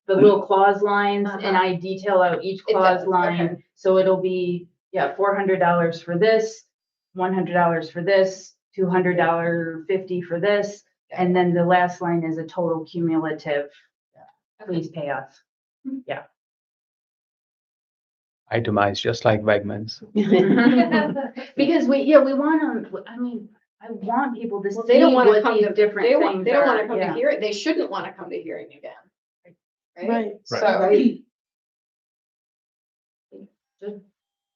the little clause lines and I detail out each It clause does, line. okay. So it'll be, $400 for this, $100 for this, $250 for this. And then the last line is a total cumulative, please pay us. Yeah. itemized, just like Wegmans. Because we want to, I mean, I want people to Well, see they don't want to what come these to, different they want, things they don't want are. to come to Yeah. hearing, they shouldn't want to come to hearing again. Right? Right. So, Just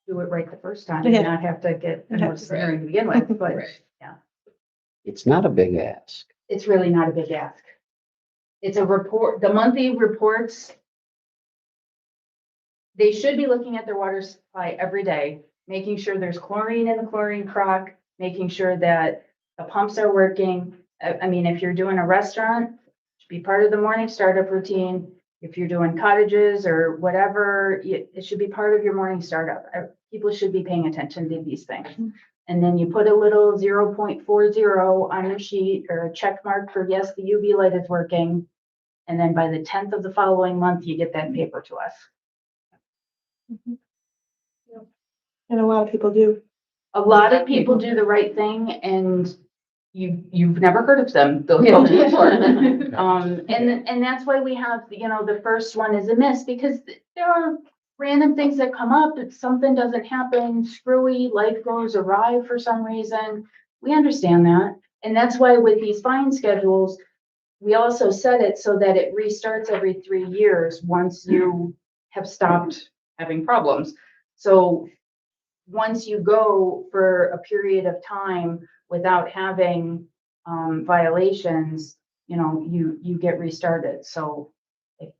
do it right the first time, Yeah. and not have to get Right. notice of hearing to begin with, but Right. It's not a big ask. it's really not a big ask. It's a report, the monthly reports. They should be looking at their water supply every day, making sure there's chlorine in the chlorine crock, making sure that the pumps are working. I mean, if you're doing a restaurant, it should be part of the morning startup routine. If you're doing cottages or whatever, it should be part of your morning startup. People should be paying attention to these things. And then you put a little 0.40 on your sheet or a check mark for, yes, the UV light is working. And then by the 10th of the following month, you get that paper to us. And a lot of people do. A lot of people do the right thing and you've never heard of them, those folks before. And that's why we have, the first one is a miss, because there are random things that come up. If something doesn't happen, screwy, life goes awry for some reason. We understand that. And that's why with these fine schedules, we also set it so that it restarts every 3 years once you have stopped having problems. So once you go for a period of time without having violations, you get restarted. So if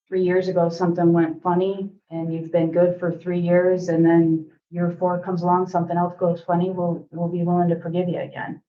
3 years ago, something went funny and you've been good for 3 years and then year 4 comes along, something else goes funny, we'll be willing to forgive you again.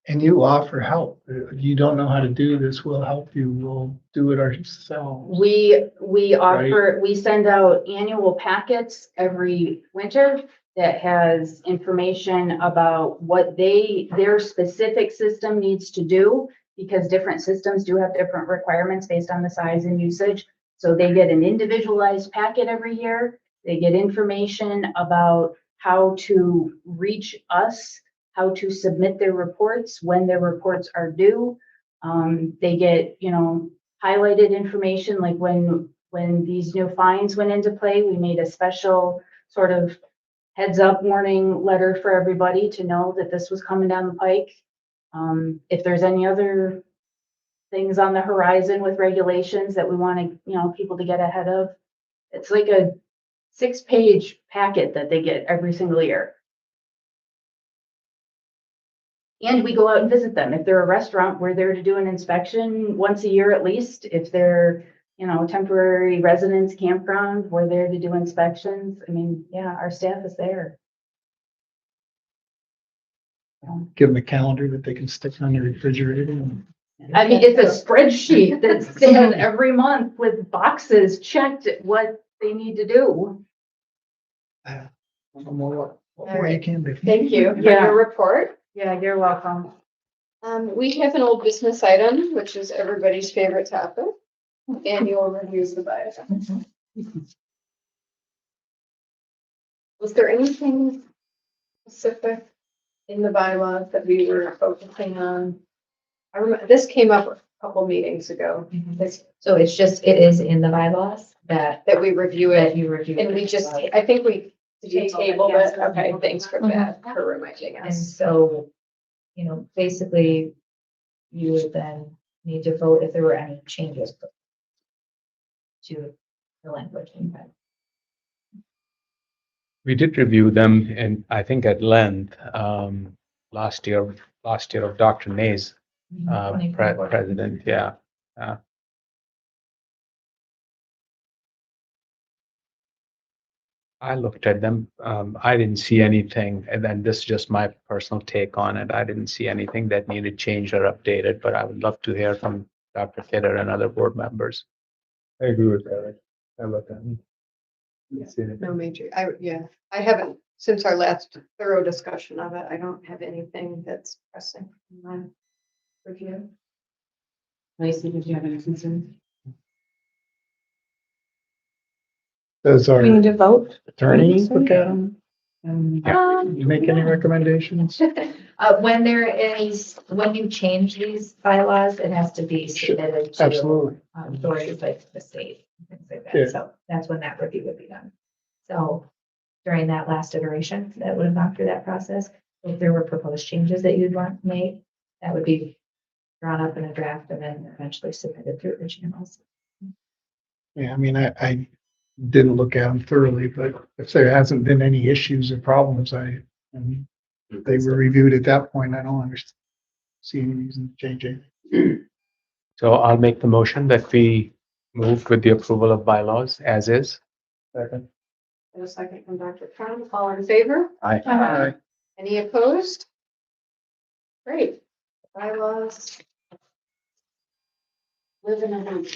And you offer help. If you don't know how to do this, we'll help you. We'll do it ourselves. We offer, we send out annual packets every winter that has information about what their specific system needs to do, because different systems do have different requirements based on the size and usage. So they get an individualized packet every year. They get information about how to reach us, how to submit their reports, when their reports are due. They get, highlighted information, like when these new fines went into play, we made a special sort of heads up warning letter for everybody to know that this was coming down the pike. If there's any other things on the horizon with regulations that we want to, people to get ahead of, it's like a 6-page packet that they get every single year. And we go out and visit them. If they're a restaurant, we're there to do an inspection once a year at least. If they're, temporary residence campground, we're there to do inspections. I mean, yeah, our staff is there. Give them a calendar that they can stick on the refrigerator. I mean, it's a spreadsheet that's stamped every month with boxes checked what they need to do. What more you can do. thank you for Yeah. your report. Yeah, you're welcome. We have an old business item, which is everybody's favorite topic, annual reviews of bylaws. Was there anything specific in the bylaws that we were focusing on? I remember, this came up a couple meetings ago, So it is in the bylaws that that we review it, you review. and we just, I think we tabled it. Okay, thanks for that, for reminding And us. so, basically, you would then need to vote if there were any changes to the language in that. We did review them and I think at length, last year of Dr. Nay's, president, yeah. I looked at them. I didn't see anything, and then this is just my personal take on it. I didn't see anything that needed changed or updated, but I would love to hear from Dr. Kidder and other board members. I agree with that. I love that. No major, I haven't, since our last thorough discussion of it, I don't have anything that's pressing in my review. Lacey, did you have any concerns? Does our We need to vote. attorney look at them? Um, You make any recommendations? When you change these bylaws, it has to be submitted to Absolutely. authorities like the state, and things like Yeah. that. So that's when that review would be done. So during that last iteration, that would have gone through that process. If there were proposed changes that you'd want made, that would be drawn up in a draft and then eventually submitted through the channels. Yeah, I mean, I didn't look at them thoroughly, but if there hasn't been any issues or problems, and they were reviewed at that point, I don't understand. See any reason to change it. So I'll make the motion that we moved with the approval of bylaws as is. Second. And a second from Dr. Crum, all in favor? Aye. Any opposed? Great. Bylaws. Live in a hoop.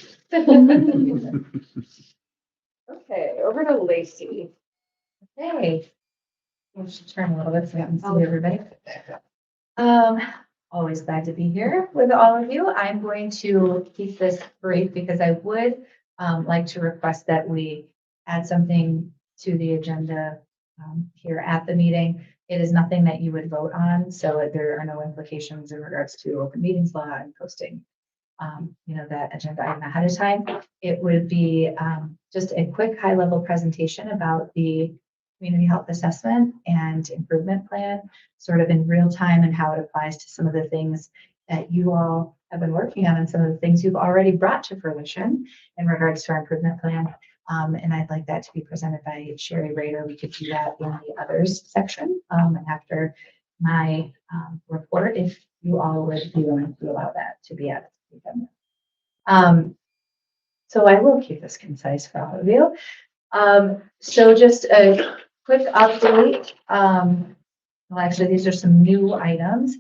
Okay, over to Lacey. Hey. I should turn a little bit so I can see everybody. Always glad to be here with all of you. I'm going to keep this brief because I would like to request that we add something to the agenda here at the meeting. It is nothing that you would vote on, so there are no implications in regards to open meetings law and posting that agenda item ahead of time. It would be just a quick high-level presentation about the community health assessment and improvement plan, sort of in real time, and how it applies to some of the things that you all have been working on and some of the things you've already brought to fruition in regards to our improvement plan. And I'd like that to be presented by Sherry Rader. We could do that in the others section after my report, if you all would be willing to allow that to be added. So I will keep this concise for all of you. So just a quick update. Well, actually, these are some new items.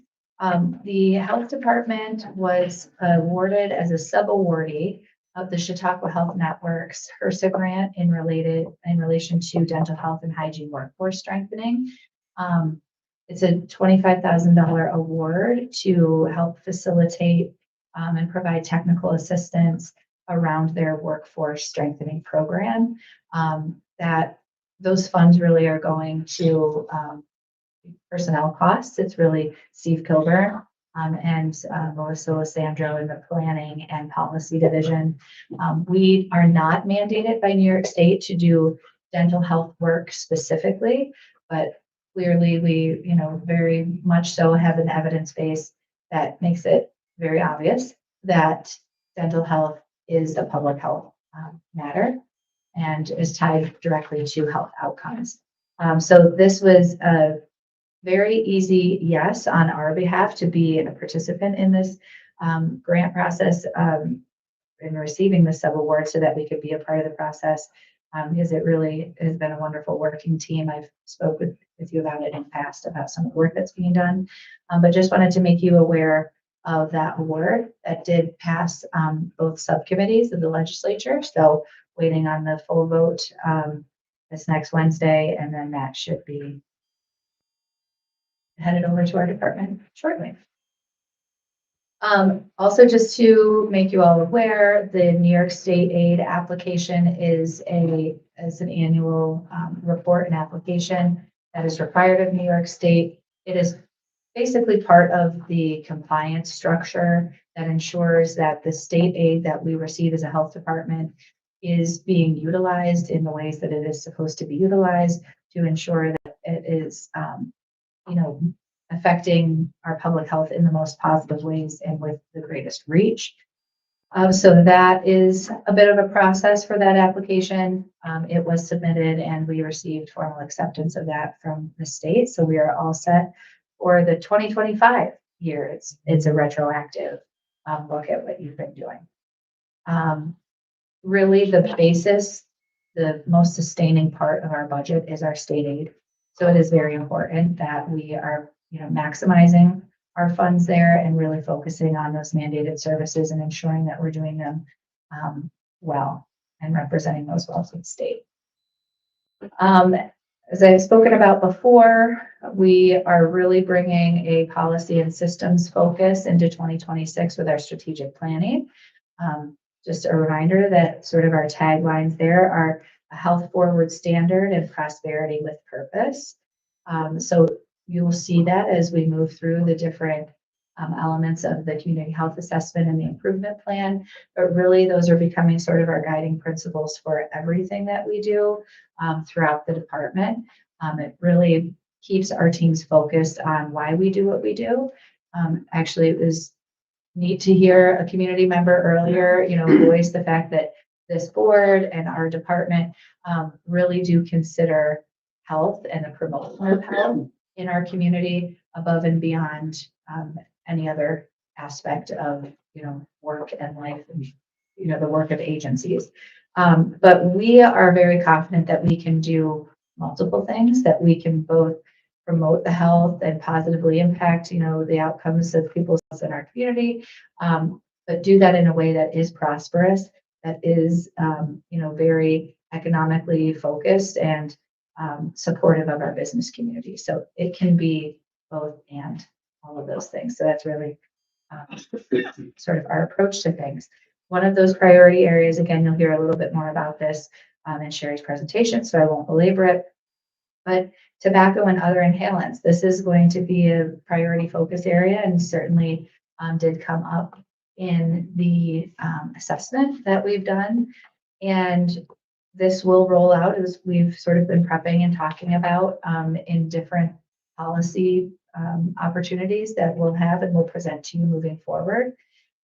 The health department was awarded as a sub-awardee of the Chautauqua Health Network's HRSA grant in relation to dental health and hygiene workforce strengthening. It's a $25,000 award to help facilitate and provide technical assistance around their workforce strengthening program. That those funds really are going to personnel costs. It's really Steve Kilburn and Melissa Lissandro in the planning and policy division. We are not mandated by New York State to do dental health work specifically, but clearly we, very much so have an evidence base that makes it very obvious that dental health is a public health matter and is tied directly to health outcomes. So this was a very easy yes on our behalf to be a participant in this grant process in receiving the sub-award so that we could be a part of the process because it really has been a wonderful working team. I've spoke with you about it in the past about some of the work that's being done, but just wanted to make you aware of that award that did pass both subcommittees of the legislature. So waiting on the full vote this next Wednesday, and then that should be headed over to our department shortly. Also, just to make you all aware, the New York State aid application is an annual report and application that is required of New York State. It is basically part of the compliance structure that ensures that the state aid that we receive as a health department is being utilized in the ways that it is supposed to be utilized to ensure that it is, affecting our public health in the most positive ways and with the greatest reach. So that is a bit of a process for that application. It was submitted and we received formal acceptance of that from the state. So we are all set for the 2025 year. It's a retroactive look at what you've been doing. Really the basis, the most sustaining part of our budget is our state aid. So it is very important that we are, maximizing our funds there and really focusing on those mandated services and ensuring that we're doing them well and representing those well to the state. As I've spoken about before, we are really bringing a policy and systems focus into 2026 with our strategic planning. Just a reminder that sort of our taglines there are a health forward standard and prosperity with purpose. So you'll see that as we move through the different elements of the community health assessment and the improvement plan. But really, those are becoming sort of our guiding principles for everything that we do throughout the department. It really keeps our teams focused on why we do what we do. Actually, it was neat to hear a community member earlier, voice the fact that this board and our department really do consider health and the promotion of health in our community above and beyond any other aspect of, work and life and, the work of agencies. But we are very confident that we can do multiple things, that we can both promote the health and positively impact, the outcomes of people in our community, but do that in a way that is prosperous, that is, very economically focused and supportive of our business community. So it can be both and all of those things. So that's really sort of our approach to things. One of those priority areas, again, you'll hear a little bit more about this in Sherry's presentation, so I won't belabor it. But tobacco and other inhalants, this is going to be a priority focus area and certainly did come up in the assessment that we've done. And this will roll out as we've sort of been prepping and talking about in different policy opportunities that we'll have and we'll present to you moving forward.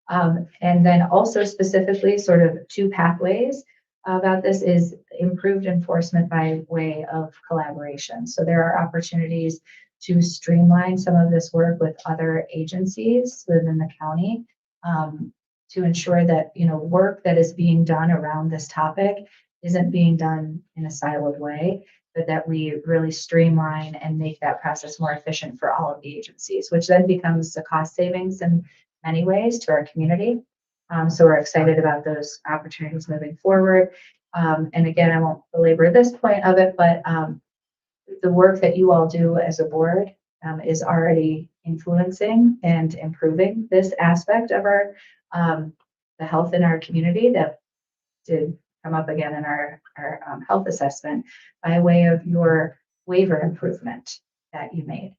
And then also specifically sort of two pathways about this is improved enforcement by way of collaboration. So there are opportunities to streamline some of this work with other agencies within the county to ensure that, work that is being done around this topic isn't being done in a siloed way, but that we really streamline and make that process more efficient for all of the agencies, which then becomes a cost savings in many ways to our community. So we're excited about those opportunities moving forward. And again, I won't belabor this point of it, but the work that you all do as a board is already influencing and improving this aspect of our the health in our community that did come up again in our health assessment by way of your waiver improvement that you made.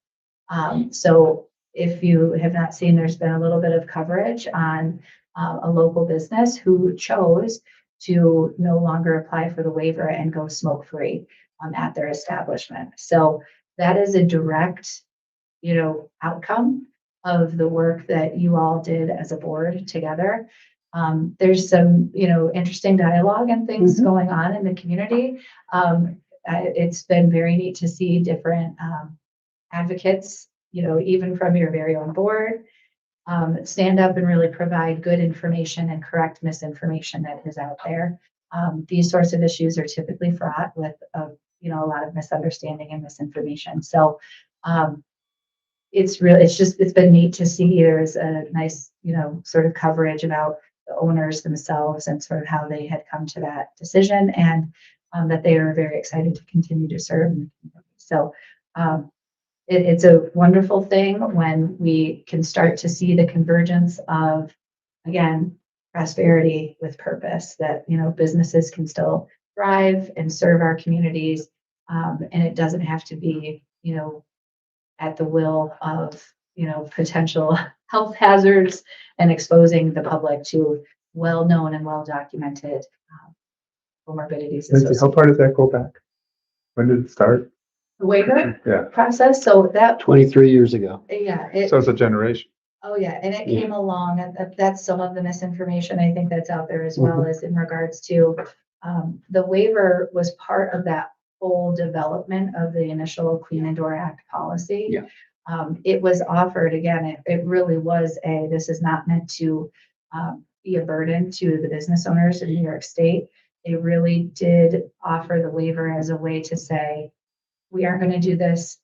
So if you have not seen, there's been a little bit of coverage on a local business who chose to no longer apply for the waiver and go smoke-free at their establishment. So that is a direct, outcome of the work that you all did as a board together. There's some, interesting dialogue and things going on in the community. It's been very neat to see different advocates, even from your very own board, stand up and really provide good information and correct misinformation that is out there. These sorts of issues are typically fraught with, a lot of misunderstanding and misinformation. So it's been neat to see there's a nice, sort of coverage about the owners themselves and sort of how they had come to that decision and that they are very excited to continue to serve. So it's a wonderful thing when we can start to see the convergence of, again, prosperity with purpose, that, businesses can still thrive and serve our communities. And it doesn't have to be, at the will of, potential health hazards and exposing the public to well-known and well-documented comorbidities. Lindsay, how far does that go back? When did it start? The waiver Yeah, process, so that, 23 years ago. yeah. so it's a generation. Oh, yeah, and it came along, and that's some of the misinformation I think that's out there as well, as in regards to the waiver was part of that whole development of the initial Clean Indoor Act policy. Yeah. It was offered, again, it really was this is not meant to be a burden to the business owners in New York State. They really did offer the waiver as a way to say, we aren't going to do this,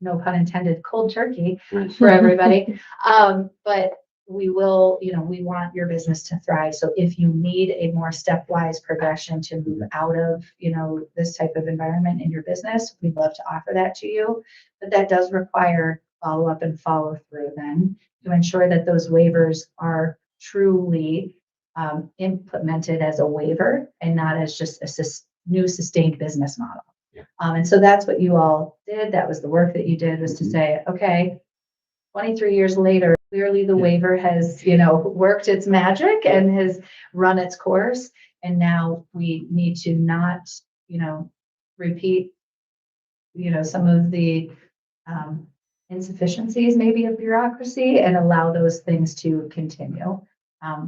no pun intended, cold turkey for everybody. But we will, we want your business to thrive. So if you need a more stepwise progression to move out of, this type of environment in your business, we'd love to offer that to you. But that does require follow up and follow through then to ensure that those waivers are truly implemented as a waiver and not as just a new sustained business model. And so that's what you all did. That was the work that you did, was to say, okay, 23 years later, clearly the waiver has, worked its magic and has run its course. And now we need to not, repeat, some of the insufficiencies maybe of bureaucracy and allow those things to continue.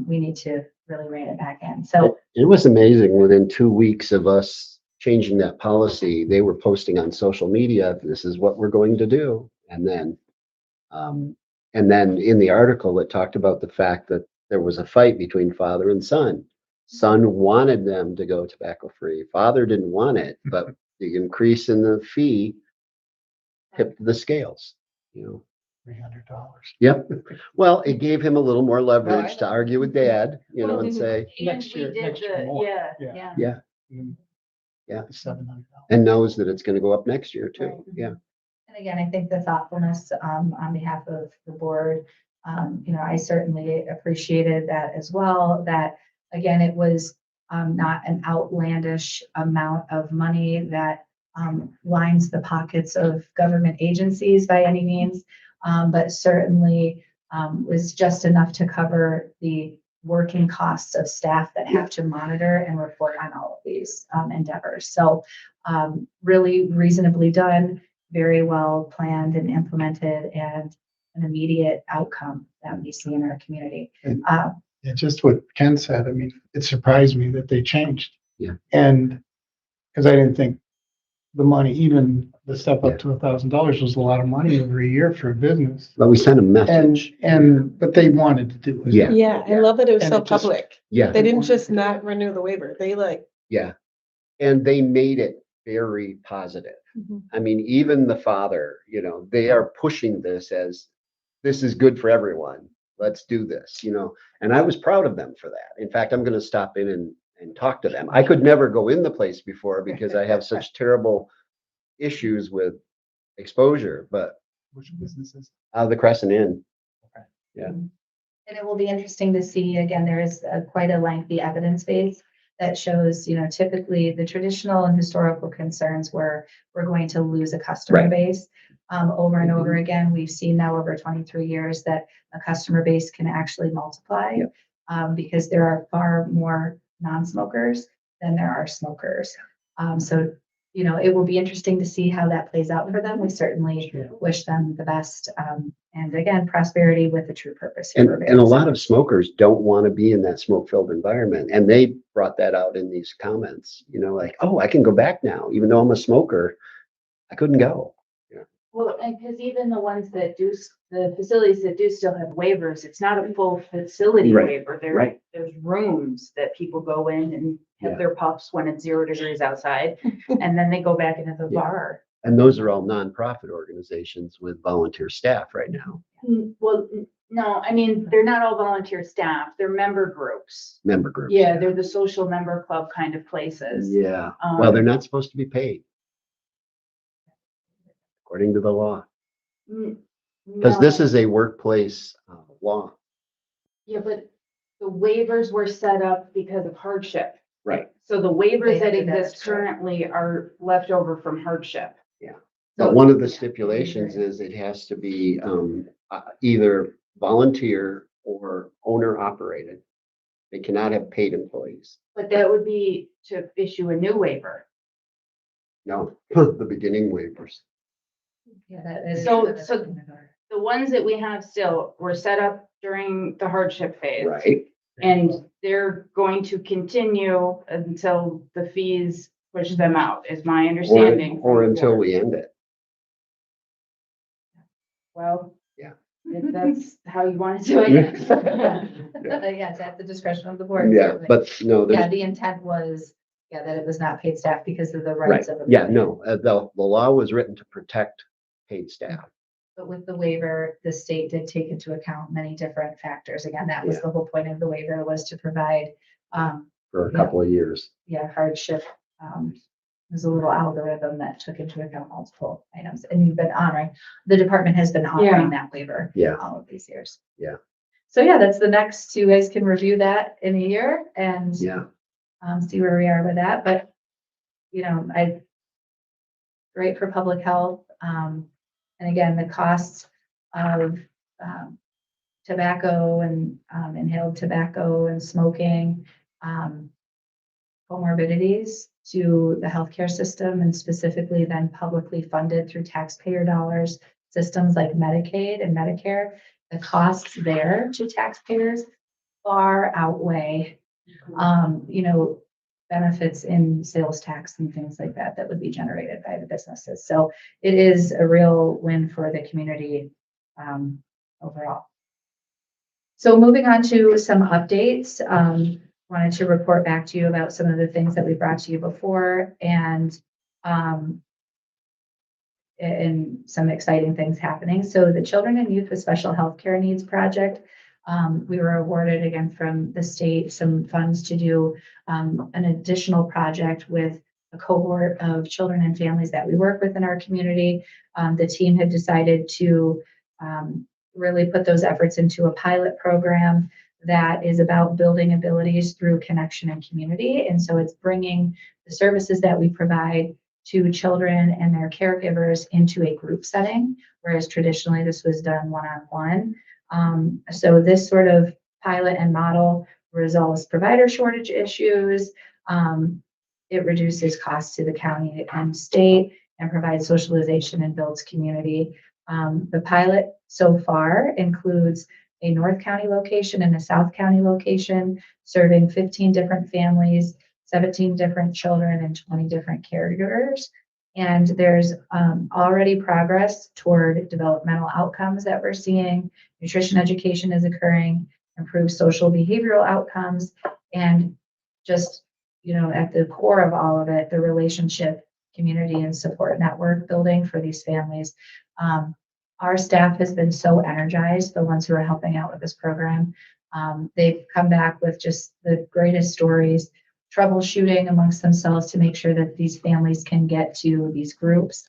We need to really rein it back in. So It was amazing. Within 2 weeks of us changing that policy, they were posting on social media, this is what we're going to do. And then in the article, it talked about the fact that there was a fight between father and son. Son wanted them to go tobacco free. Father didn't want it, but the increase in the fee tipped the scales, $300. Yep. Well, it gave him a little more leverage to argue with dad, and say, Next year more. Yeah. yeah, yeah, $700. and knows that it's going to go up next year too. Yeah. And again, I think the thoughtfulness on behalf of the board, I certainly appreciated that as well, that again, it was not an outlandish amount of money that lines the pockets of government agencies by any means, but certainly was just enough to cover the working costs of staff that have to monitor and report on all of these endeavors. So really reasonably done, very well planned and implemented, and an immediate outcome that we see in our community. Yeah, just what Ken said. I mean, it surprised me that they changed. Yeah. And because I didn't think the money, even the step up to $1,000 was a lot of money over a year for a business. But we sent a message. But they wanted to do it. Yeah. Yeah, I love that it was And so it just- public. Yeah. They didn't just not renew the waiver. They Yeah. And they made it very positive. I mean, even the father, they are pushing this as this is good for everyone. Let's do this, and I was proud of them for that. In fact, I'm going to stop in and talk to them. I could never go in the place before because I have such terrible issues with exposure, but Which businesses? the Crescent Inn. Yeah. And it will be interesting to see, again, there is quite a lengthy evidence base that shows, typically the traditional and historical concerns were we're going to lose a customer Right. base. Over and over again, we've seen now over 23 years that a customer base can actually multiply because there are far more non-smokers than there are smokers. So, it will be interesting to see how that plays out for them. We certainly wish them the best. And again, prosperity with a true purpose. And a lot of smokers don't want to be in that smoke-filled environment. And they brought that out in these comments, like, oh, I can go back now, even though I'm a smoker, I couldn't go. Well, and because even the ones that do, the facilities that do still have waivers, it's not a full facility Right. waiver. Right. There's rooms that people go in and have their puffs when it's 0 degrees outside, and then they go back into the bar. And those are all nonprofit organizations with volunteer staff right now, Well, no, I mean, they're not all volunteer staff. They're member groups. member groups. Yeah, they're the social member club kind of places. Yeah. Well, they're not supposed to be paid according to the law, because this is a workplace law. Yeah, but the waivers were set up because of hardship. Right. So the waivers that They have to exist currently are left over from hardship. But one of the stipulations is it has to be either volunteer or owner operated. They cannot have paid employees. But that would be to issue a new waiver. No, the beginning waivers. Yeah, that is. So the ones that we have still were set up during the hardship phase. Right. And they're going to continue until the fees push them out, is my understanding. Or until we end it. Well. Yeah. If that's how you want to do it. Yes, at the discretion of the board. Yeah, certainly. but no, Yeah, there's, the intent was, that it was not paid staff because of the right, rights of. yeah, employees. no, the law was written to protect paid staff. But with the waiver, the state did take into account many different factors. Again, that was Yeah. the whole point of the waiver, was to provide, For a Yeah. couple of years. hardship. There's a little algorithm that took into account multiple items, and you've been honoring, the department has been honoring that waiver. Yeah. All of these years. Yeah. So yeah, that's the next, you guys can review that in a year and Yeah. see where we are with that, but I great for public health. And again, the costs of tobacco and inhaled tobacco and smoking, comorbidities to the healthcare system, and specifically then publicly funded through taxpayer dollars, systems like Medicaid and Medicare, the costs there to taxpayers far outweigh, benefits in sales tax and things like that that would be generated by the businesses. So it is a real win for the community overall. So moving on to some updates, wanted to report back to you about some of the things that we brought to you before, and some exciting things happening. So the Children and Youth with Special Healthcare Needs project, we were awarded again from the state some funds to do an additional project with a cohort of children and families that we work with in our community. The team had decided to really put those efforts into a pilot program that is about building abilities through connection and community. And so it's bringing the services that we provide to children and their caregivers into a group setting, whereas traditionally this was done one-on-one. So this sort of pilot and model resolves provider shortage issues. It reduces costs to the county and state and provides socialization and builds community. The pilot so far includes a North County location and a South County location, serving 15 different families, 17 different children, and 20 different caregivers. And there's already progress toward developmental outcomes that we're seeing. Nutrition education is occurring, improved social behavioral outcomes, and just, at the core of all of it, the relationship, community, and support network building for these families. Our staff has been so energized, the ones who are helping out with this program. They've come back with just the greatest stories, troubleshooting amongst themselves to make sure that these families can get to these groups.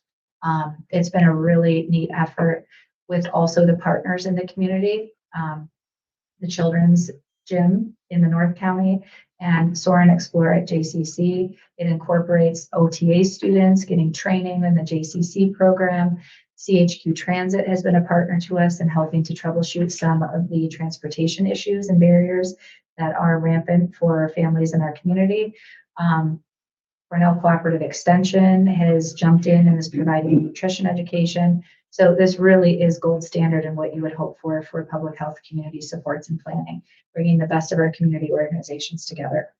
It's been a really neat effort with also the partners in the community, the Children's Gym in the North County and Soar and Explore at JCC. It incorporates OTA students getting training in the JCC program. CHQ Transit has been a partner to us in helping to troubleshoot some of the transportation issues and barriers that are rampant for families in our community. Cornell Cooperative Extension has jumped in and is providing nutrition education. So this really is gold standard in what you would hope for public health community supports and planning, bringing the best of our community organizations together.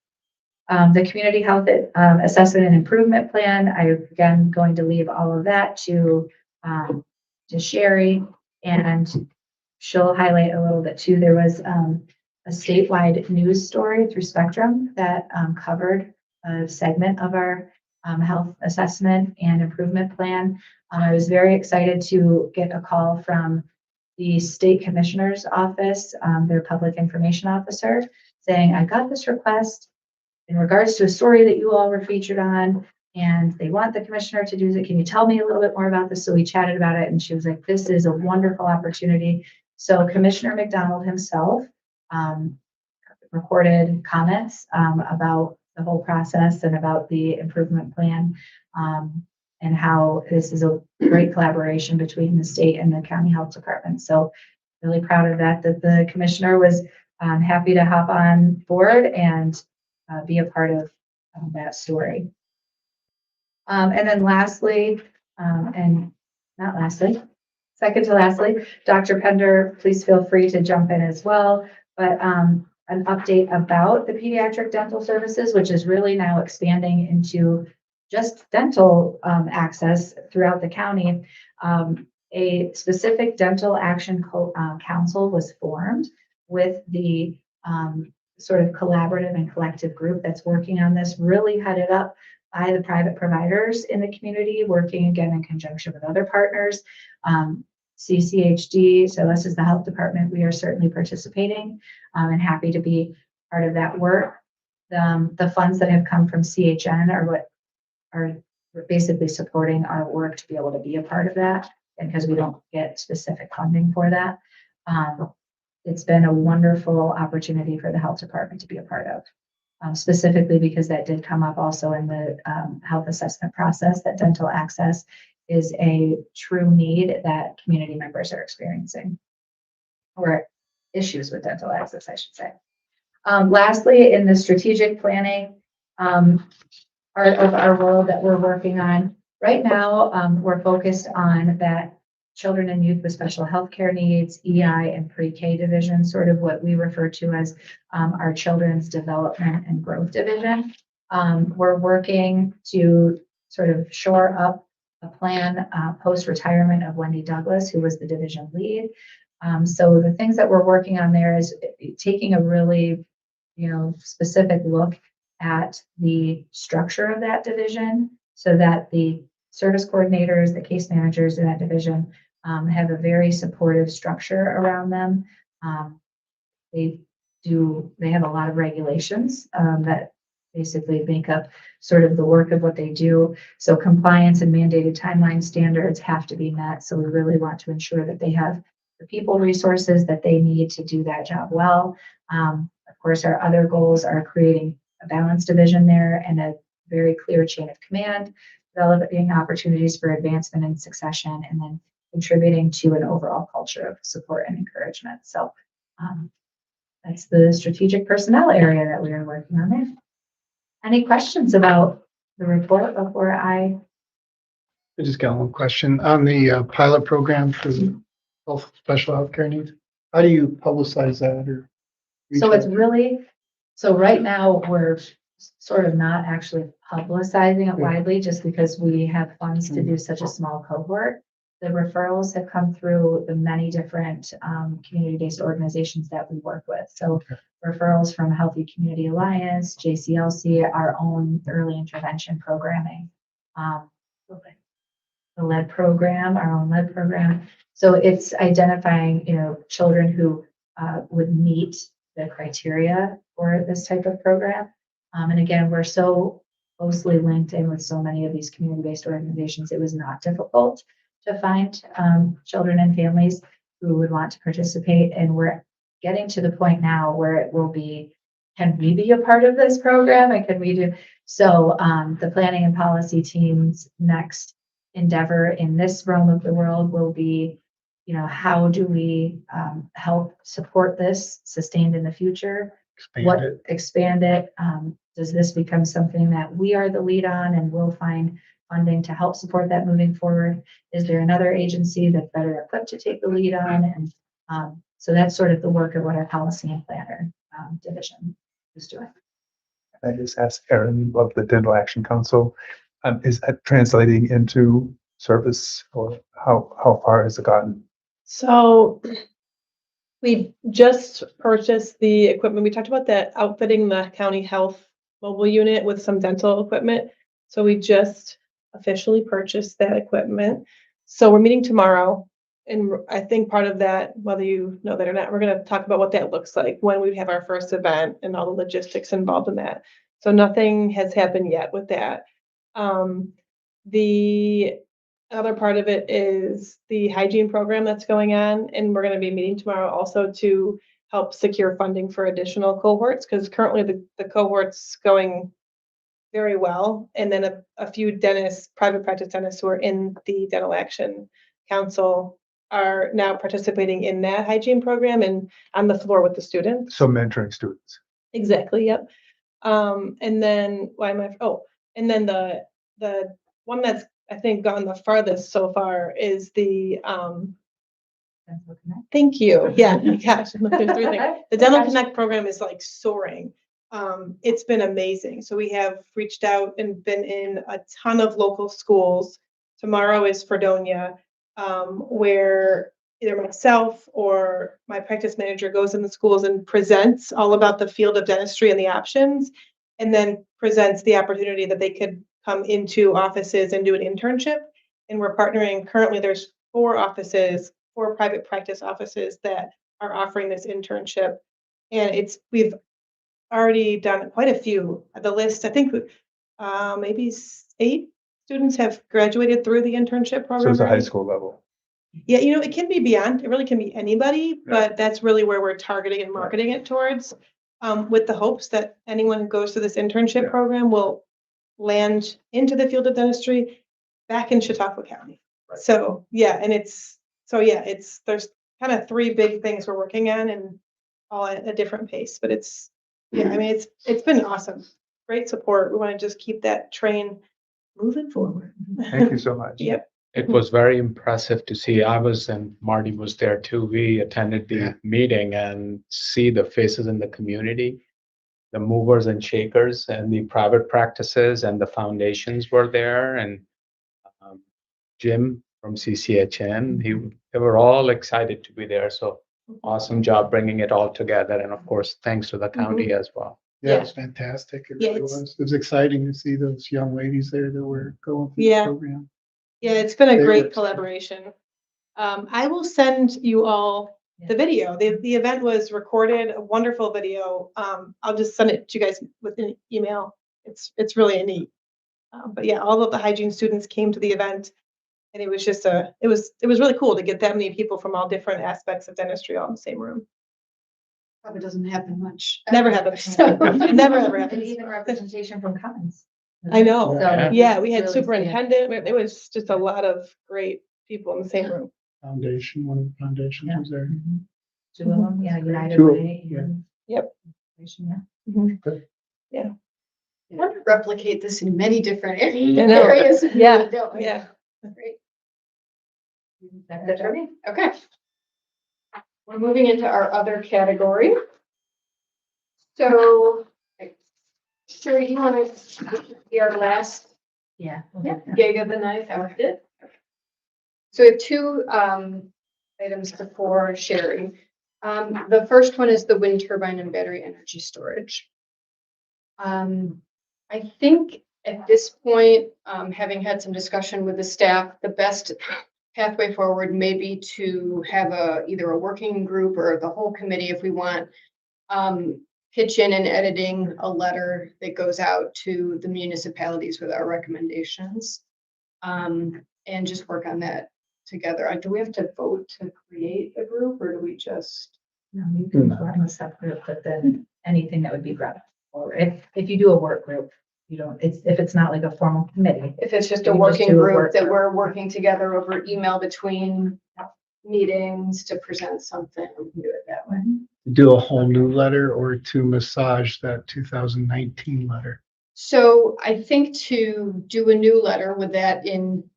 The Community Health Assessment and Improvement Plan, I'm again going to leave all of that to Sherry, and she'll highlight a little bit too. There was a statewide news story through Spectrum that covered a segment of our health assessment and improvement plan. I was very excited to get a call from the state commissioner's office, their public information officer, saying, I got this request in regards to a story that you all were featured on, and they want the commissioner to do it. Can you tell me a little bit more about this? So we chatted about it, and she was like, this is a wonderful opportunity. So Commissioner McDonald himself recorded comments about the whole process and about the improvement plan, and how this is a great collaboration between the state and the county health department. So really proud of that the commissioner was happy to hop on board and be a part of that story. And then lastly, and not lastly, second to lastly, Dr. Pender, please feel free to jump in as well. But an update about the pediatric dental services, which is really now expanding into just dental access throughout the county. A specific dental action council was formed with the sort of collaborative and collective group that's working on this, really headed up by the private providers in the community, working again in conjunction with other partners. CCHD, so this is the health department, we are certainly participating and happy to be part of that work. The funds that have come from CHN are what are basically supporting our work to be able to be a part of that, and because we don't get specific funding for that. It's been a wonderful opportunity for the health department to be a part of. specifically because that did come up also in the health assessment process, that dental access is a true need that community members are experiencing, or issues with dental access, I should say. Lastly, in the strategic planning part of our role that we're working on right now, we're focused on that children and youth with special health care needs, EI and pre-K division, sort of what we refer to as our children's development and growth division. We're working to sort of shore up a plan post-retirement of Wendy Douglas, who was the division lead. So the things that we're working on there is taking a really, specific look at the structure of that division so that the service coordinators, the case managers in that division have a very supportive structure around them. They have a lot of regulations that basically make up sort of the work of what they do. So compliance and mandated timeline standards have to be met. So we really want to ensure that they have the people resources that they need to do that job well. Of course, our other goals are creating a balanced division there and a very clear chain of command, developing opportunities for advancement and succession, and then contributing to an overall culture of support and encouragement. So that's the strategic personnel area that we are working on there. Any questions about the report before I just got one question on the pilot program for the special health care needs. How do you publicize that or? So it's really, so right now we're sort of not actually publicizing it widely just because we have funds to do such a small cohort. The referrals have come through the many different community-based organizations that we work with. So referrals from Healthy Community Alliance, JCLC, our own early intervention programming, the lead program, our own lead program. So it's identifying, children who would meet the criteria for this type of program. And again, we're so closely linked in with so many of these community-based organizations, it was not difficult to find children and families who would want to participate. And we're getting to the point now where it will be, can we be a part of this program? And can we do? So the planning and policy team's next endeavor in this realm of the world will be, how do we help support this sustained in the future? Expand it. Does this become something that we are the lead on and we'll find funding to help support that moving forward? Is there another agency that's better equipped to take the lead on? And so that's sort of the work of what our policy and planner division is doing. I just asked Erin of the Dental Action Council, is that translating into service, or how far has it gotten? So we just purchased the equipment. We talked about that, outfitting the county health mobile unit with some dental equipment. So we just officially purchased that equipment. So we're meeting tomorrow. And I think part of that, whether you know that or not, we're going to talk about what that looks like when we have our first event and all the logistics involved in that. So nothing has happened yet with that. The other part of it is the hygiene program that's going on. And we're going to be meeting tomorrow also to help secure funding for additional cohorts, because currently the cohort's going very well. And then a few dentists, private practice dentists who are in the Dental Action Council are now participating in that hygiene program and on the floor with the students. So mentoring students. Exactly. Yep. And then and then the one that's I think gone the farthest so far is the thank you. Yeah, my gosh, there's three things. The Dental Connect program is like soaring. It's been amazing. So we have reached out and been in a ton of local schools. Tomorrow is Fredonia, where either myself or my practice manager goes in the schools and presents all about the field of dentistry and the options, and then presents the opportunity that they could come into offices and do an internship. And we're partnering. Currently, there's 4 private practice offices that are offering this internship. And we've already done quite a few. The list, I think, maybe 8 students have graduated through the internship program. So it's a high school level. Yeah, it can be beyond. It really can be anybody, but that's really where we're targeting and marketing it towards. with the hopes that anyone who goes through this internship program will land into the field of dentistry back in Chautauqua County. So, yeah, and there's kind of three big things we're working on and all at a different pace, but I mean, it's been awesome. Great support. We want to just keep that train moving forward. Thank you so much. Yep. It was very impressive to see. I was, and Marty was there too. We attended the meeting and see the faces in the community, the movers and shakers and the private practices and the foundations were there. And Jim from CCHN, they were all excited to be there. So awesome job bringing it all together. And of course, thanks to the county as well. Yeah, it's fantastic. It really was. It was exciting to see those young ladies there that were going through the program. Yeah, it's been a They great were- collaboration. I will send you all the video. The event was recorded, a wonderful video. I'll just send it to you guys with an email. It's really neat. But yeah, all of the hygiene students came to the event, and it was just it was really cool to get that many people from all different aspects of dentistry all in the same room. Probably doesn't happen much. Never happens. Never ever And happens. even representation from Commons. I know. So, Yeah, we had really superintendent. It was just a lot of great people in the same room. Foundation, one of the foundations was there. Two of them, yeah, United Two of Way. them, Yep. Yeah. Yeah. I want to replicate this in many different I know. areas. Yeah. Don't we? Yeah. Great. That's it for me. Okay. We're moving into our other category. So, sure, you want to be our last Yeah. gig of the night? I did. So we have two items before sharing. The first one is the wind turbine and battery energy storage. I think at this point, having had some discussion with the staff, the best pathway forward may be to have either a working group or the whole committee, if we want, pitch in and editing a letter that goes out to the municipalities with our recommendations. And just work on that together. Do we have to vote to create a group, or do we just? No, you can run a separate, but then anything that would be brought forward. If you do a work group, you don't, if it's not like a formal committee. If it's just You a can working do a group work that group. we're working together over email between meetings to present something, we can do it that way. Do a whole new letter or to massage that 2019 letter. So I think to do a new letter with that in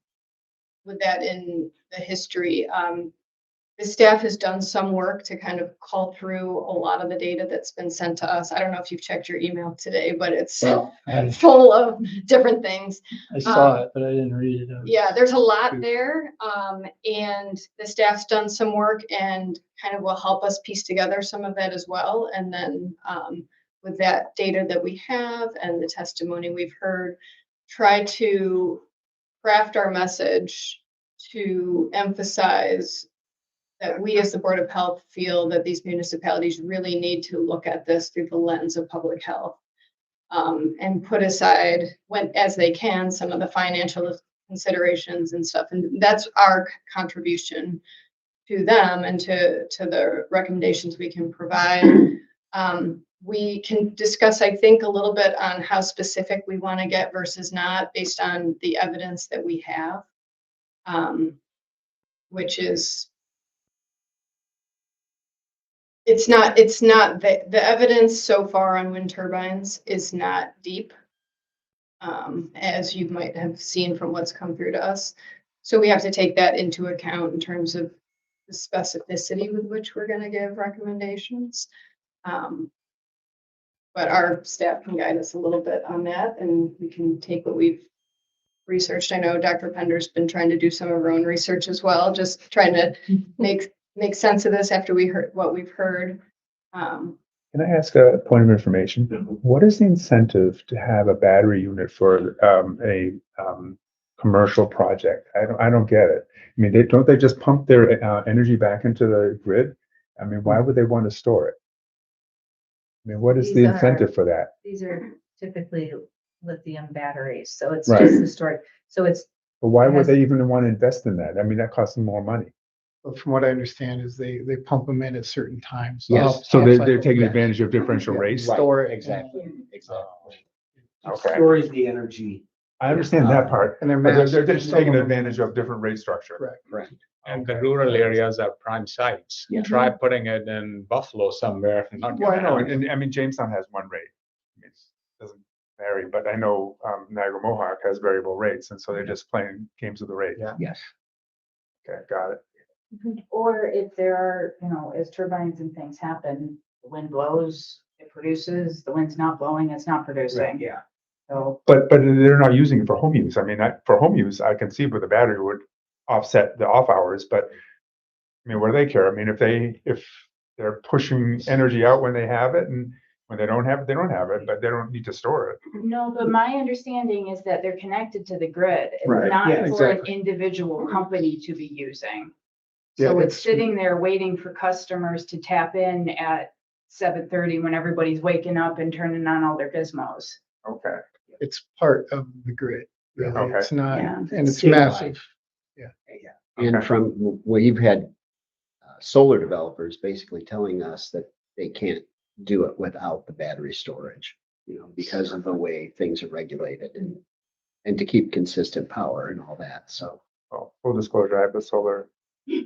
the history, the staff has done some work to kind of call through a lot of the data that's been sent to us. I don't know if you've checked your email today, but it's full of different things. I saw it, but I didn't read it. Yeah, there's a lot there. And the staff's done some work and kind of will help us piece together some of that as well. And then with that data that we have and the testimony we've heard, try to craft our message to emphasize that we as the Board of Health feel that these municipalities really need to look at this through the lens of public health. And put aside as they can, some of the financial considerations and stuff. And that's our contribution to them and to the recommendations we can provide. We can discuss, I think, a little bit on how specific we want to get versus not based on the evidence that we have, which is it's not the evidence so far on wind turbines is not deep, as you might have seen from what's come through to us. So we have to take that into account in terms of the specificity with which we're going to give recommendations. But our staff can guide us a little bit on that, and we can take what we've researched. I know Dr. Pender's been trying to do some of her own research as well, just trying to make sense of this after we heard what we've heard. Can I ask a point of information? What is the incentive to have a battery unit for a commercial project? I don't get it. I mean, don't they just pump their energy back into the grid? I mean, why would they want to store it? I mean, what is the incentive for that? These are typically lithium batteries, so it's Right. just the storage. So it's. But why would they even want to invest in that? I mean, that costs them more money. But from what I understand is they pump them in at certain times. Yes. So they're Off-cycle. taking Yeah. advantage of differential Yeah. rates? Store, exactly. Okay. Stores the energy. I understand that part. And they're But they're massive. just taking advantage of different rate structure. Correct. Correct. And the rural areas are prime sites. Yeah. Try putting it in Buffalo somewhere. Not Well, I gonna know, happen. and I mean, Jamestown has one rate. I mean, it doesn't vary, but I know, Niagara Mohawk has variable rates, and so they're just playing games with the rate. Yeah. Yes. Okay, got it. Or if there are, as turbines and things happen, the wind blows, it produces, the wind's not blowing, it's not producing. Yeah. So, But they're not using it for home use. I mean, for home use, I can see where the battery would offset the off hours, but I mean, what do they care? I mean, if they're pushing energy out when they have it, and when they don't have it, they don't have it, but they don't need to store it. no, but my understanding is that they're connected to the grid. It's Right. not Yeah, for an exactly. individual company to be using. Yeah, So it's it's- sitting there waiting for customers to tap in at 7:30 when everybody's waking up and turning on all their gizmos. Okay. It's part of the grid, really. Okay. It's not, Yeah. and it's Statewide. massive. And from, we've had solar developers basically telling us that they can't do it without the battery storage, because of the way things are regulated and to keep consistent power and all that. So, Well, full disclosure, I have a solar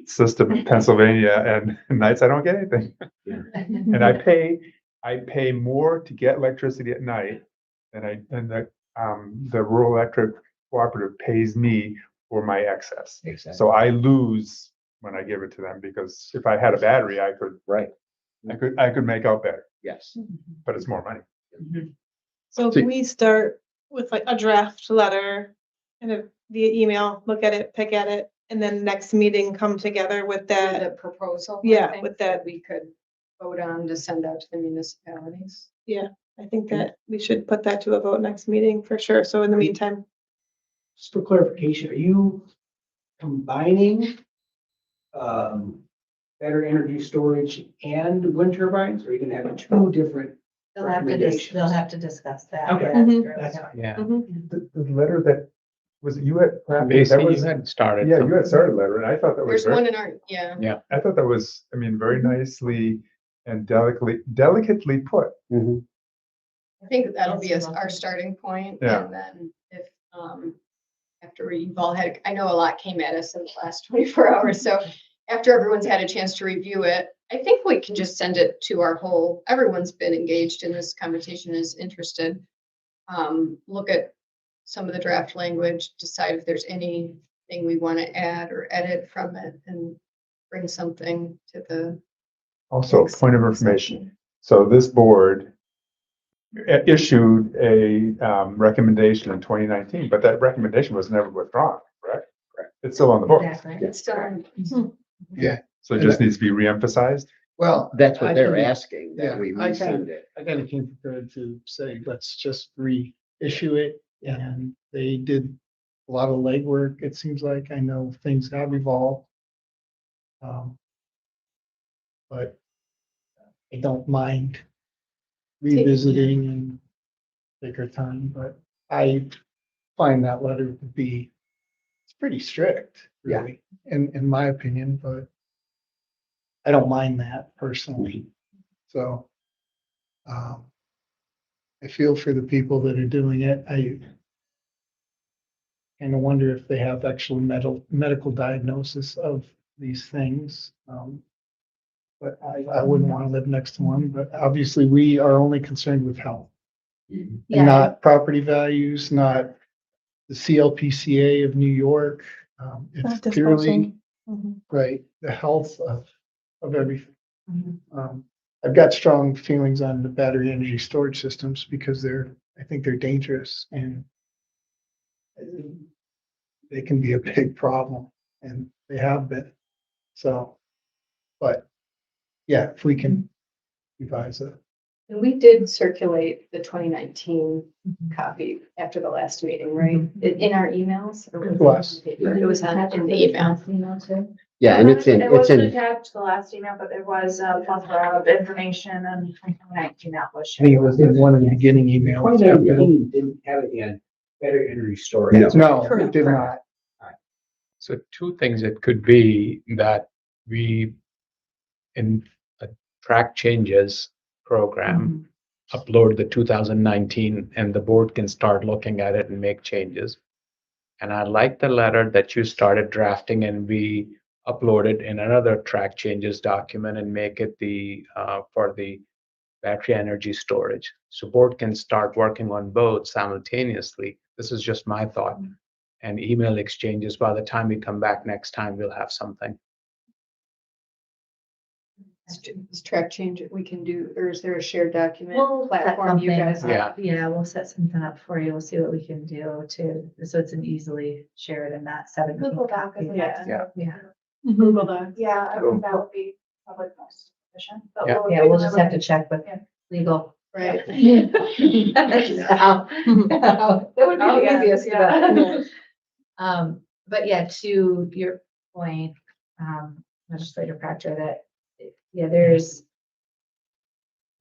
system in Pennsylvania, and nights I don't get anything. And I pay more to get electricity at night than the rural electric cooperative pays me for my excess. exactly. So I lose when I give it to them, because if I had a battery, Right. I could make out better, Yes. but it's more money. So can we start with like a draft letter and via email, look at it, pick at it, and then next meeting come together with that? The proposal. I Yeah, think, with that. We could vote on to send out to the municipalities. Yeah, I think that we should put that to a vote next meeting for sure. So in the meantime, Just for clarification, are you combining battery energy storage and wind turbines? Or are you gonna have two different They'll have to, recommendations? they'll have to discuss that. Okay. Yeah. That's fine. Yeah. The letter that, was it you had? perhaps, Macy, that you was- had started. Yeah, you had started a letter, and I thought that was There's one very, in our, yeah. I thought that was, I mean, very nicely and delicately put. I think that'll be our starting point. Yeah. And then if, after we've all had, I know a lot came at us in the last 24 hours. So after everyone's had a chance to review it, I think we can just send it to our whole, everyone's been engaged in this conversation, is interested. Look at some of the draft language, decide if there's anything we want to add or edit from it, and bring something to the. Also, point of information. So this board issued a recommendation in 2019, but that recommendation was never withdrawn, correct? Correct. It's still on the books. Exactly. It's still. Yeah. So it just needs to be reemphasized. Well, That's what they're actually, asking, that we I resend it. kind of came prepared to say, let's just reissue it. And they did a lot of legwork. It seems like, I know things have evolved. But I don't mind revisiting and take our time, but I find that letter to be, it's pretty strict, really, in my opinion, but I don't mind that personally. So, I feel for the people that are doing it. I kind of wonder if they have actual medical diagnosis of these things. But I wouldn't want to live next to one, but obviously we are only concerned with health. And Yeah. not property values, not the CLPCA of New York. It's purely, right, the health of everything. I've got strong feelings on the battery energy storage systems because I think they're dangerous and they can be a big problem, and they have been. So, but yeah, if we can revise it. And we did circulate the 2019 copy after the last meeting, right? In our emails? Or Was. It was in the email. Yeah, and it's It wasn't in, attached to the last email, but there was a plethora of information and 19 that was I think it shared. was in one of the beginning emails. 2019 didn't have it in battery energy storage. No. No, it did not. So two things it could be that we, in a track changes program, upload the 2019 and the board can start looking at it and make changes. And I like the letter that you started drafting and we uploaded in another track changes document and make it for the battery energy storage. So board can start working on both simultaneously. This is just my thought. And email exchanges, by the time we come back next time, we'll have something. This track change that we can do, or is there a shared document We'll set platform you something guys up. have? Yeah. We'll set something up for you. We'll see what we can do so it's an easily shared in that 17. Google Doc is the Yeah. next. Yeah. Yeah. Google Doc. Yeah, I think that would be probably most efficient. but Yeah. Yeah, we'll just have to check with Yeah. legal. Right. How- That would be the easiest to that. But yeah, to your point, Legislator Proctor, that, yeah, there's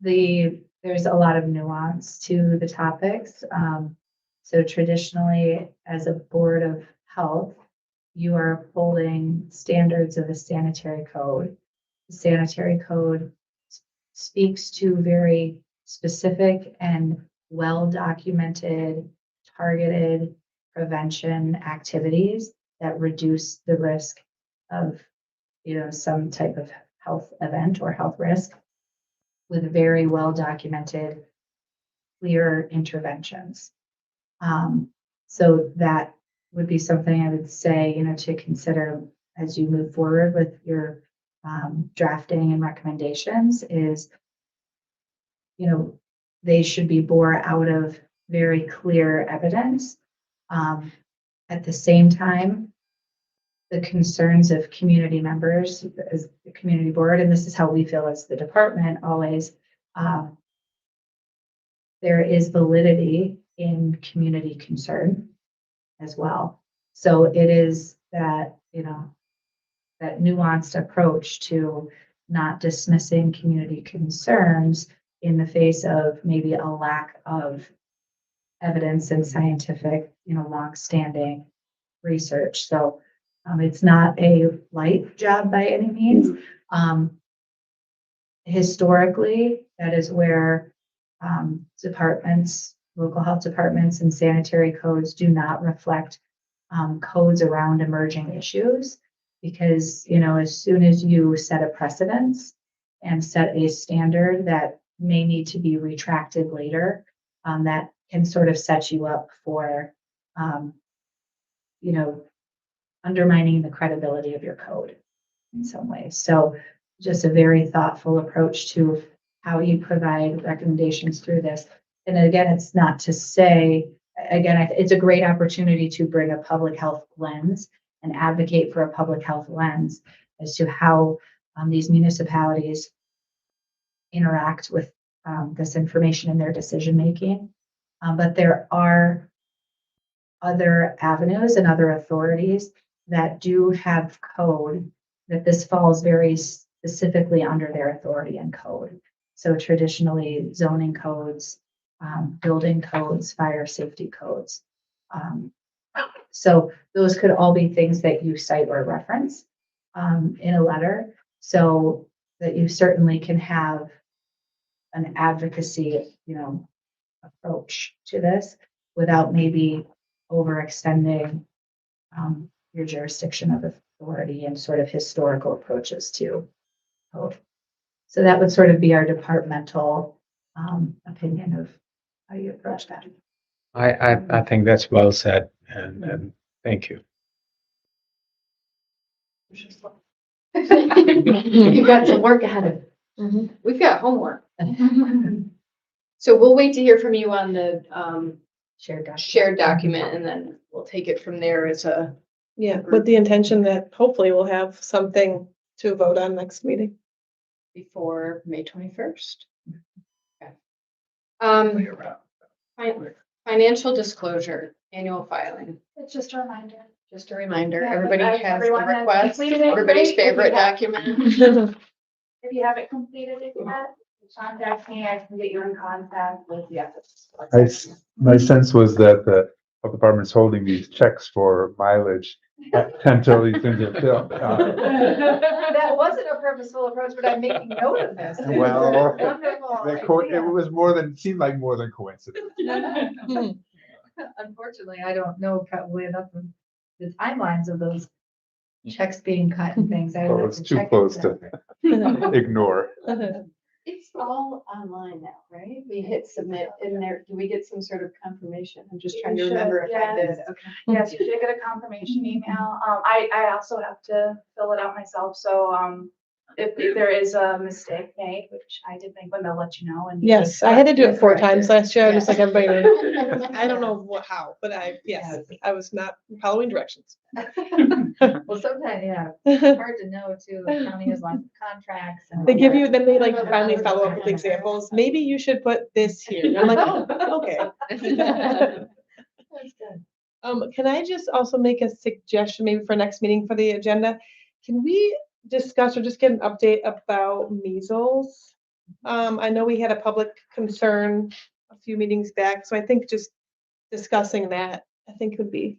a lot of nuance to the topics. So traditionally, as a Board of Health, you are upholding standards of the sanitary code. The sanitary code speaks to very specific and well-documented, targeted prevention activities that reduce the risk of, some type of health event or health risk with very well-documented, clear interventions. So that would be something I would say, to consider as you move forward with your drafting and recommendations is, they should be bore out of very clear evidence. At the same time, the concerns of community members as the community board, and this is how we feel as the department always, there is validity in community concern as well. So it is that, that nuanced approach to not dismissing community concerns in the face of maybe a lack of evidence and scientific, longstanding research. So it's not a light job by any means. Historically, that is where departments, local health departments and sanitary codes do not reflect codes around emerging issues. Because, as soon as you set a precedence and set a standard that may need to be retracted later, that can sort of set you up for, undermining the credibility of your code in some ways. So just a very thoughtful approach to how you provide recommendations through this. And again, it's not to say, it's a great opportunity to bring a public health lens and advocate for a public health lens as to how these municipalities interact with this information in their decision making. But there are other avenues and other authorities that do have code that this falls very specifically under their authority and code. So traditionally zoning codes, building codes, fire safety codes. So those could all be things that you cite or reference in a letter, so that you certainly can have an advocacy, approach to this without maybe overextending your jurisdiction of authority and sort of historical approaches to code. So that would sort of be our departmental opinion of how you approach that. I think that's well said and thank you. You've got some work ahead of you. We've got homework. So we'll wait to hear from you on the shared document, and then we'll take it from there as a. Yeah, with the intention that hopefully we'll have something to vote on next meeting. Before May 21st. Okay. Financial disclosure, annual filing. It's just a reminder. Just a reminder, Yeah, everybody but has the everyone has request, completed it, everybody's great. If favorite you have- document. If you haven't completed it yet, contact me. I can get you in contact with the ethics. My sense was that health department's holding these checks for mileage until these things are filled. That wasn't a purposeful approach, but I'm making note of this. Well, Wonderful it idea. was more than, seemed like more than coincidence. Unfortunately, I don't know probably enough of the timelines of those checks being cut and things. I Well, would it's have to too check close into to that. ignore. It's all online now, right? We hit submit in there. Do we get some sort of confirmation? I'm just trying to We should, remember if I did. yes. Okay. Yes, you should get a confirmation email. I also have to fill it out myself, so, if there is a mistake made, which I did think when they'll let you know and. Yes, I had to do it 4 Correct times it. last year. I was Yeah. like, everybody, I don't know how, but I was not following directions. Well, sometimes, yeah, it's hard to know too. The county has lots of contracts and. They give you, then they like finally follow up with examples. Maybe you should put this here. And I'm like, oh, okay. That's good. Can I just also make a suggestion maybe for next meeting for the agenda? Can we discuss or just get an update about measles? I know we had a public concern a few meetings back, so I think just discussing that, I think would be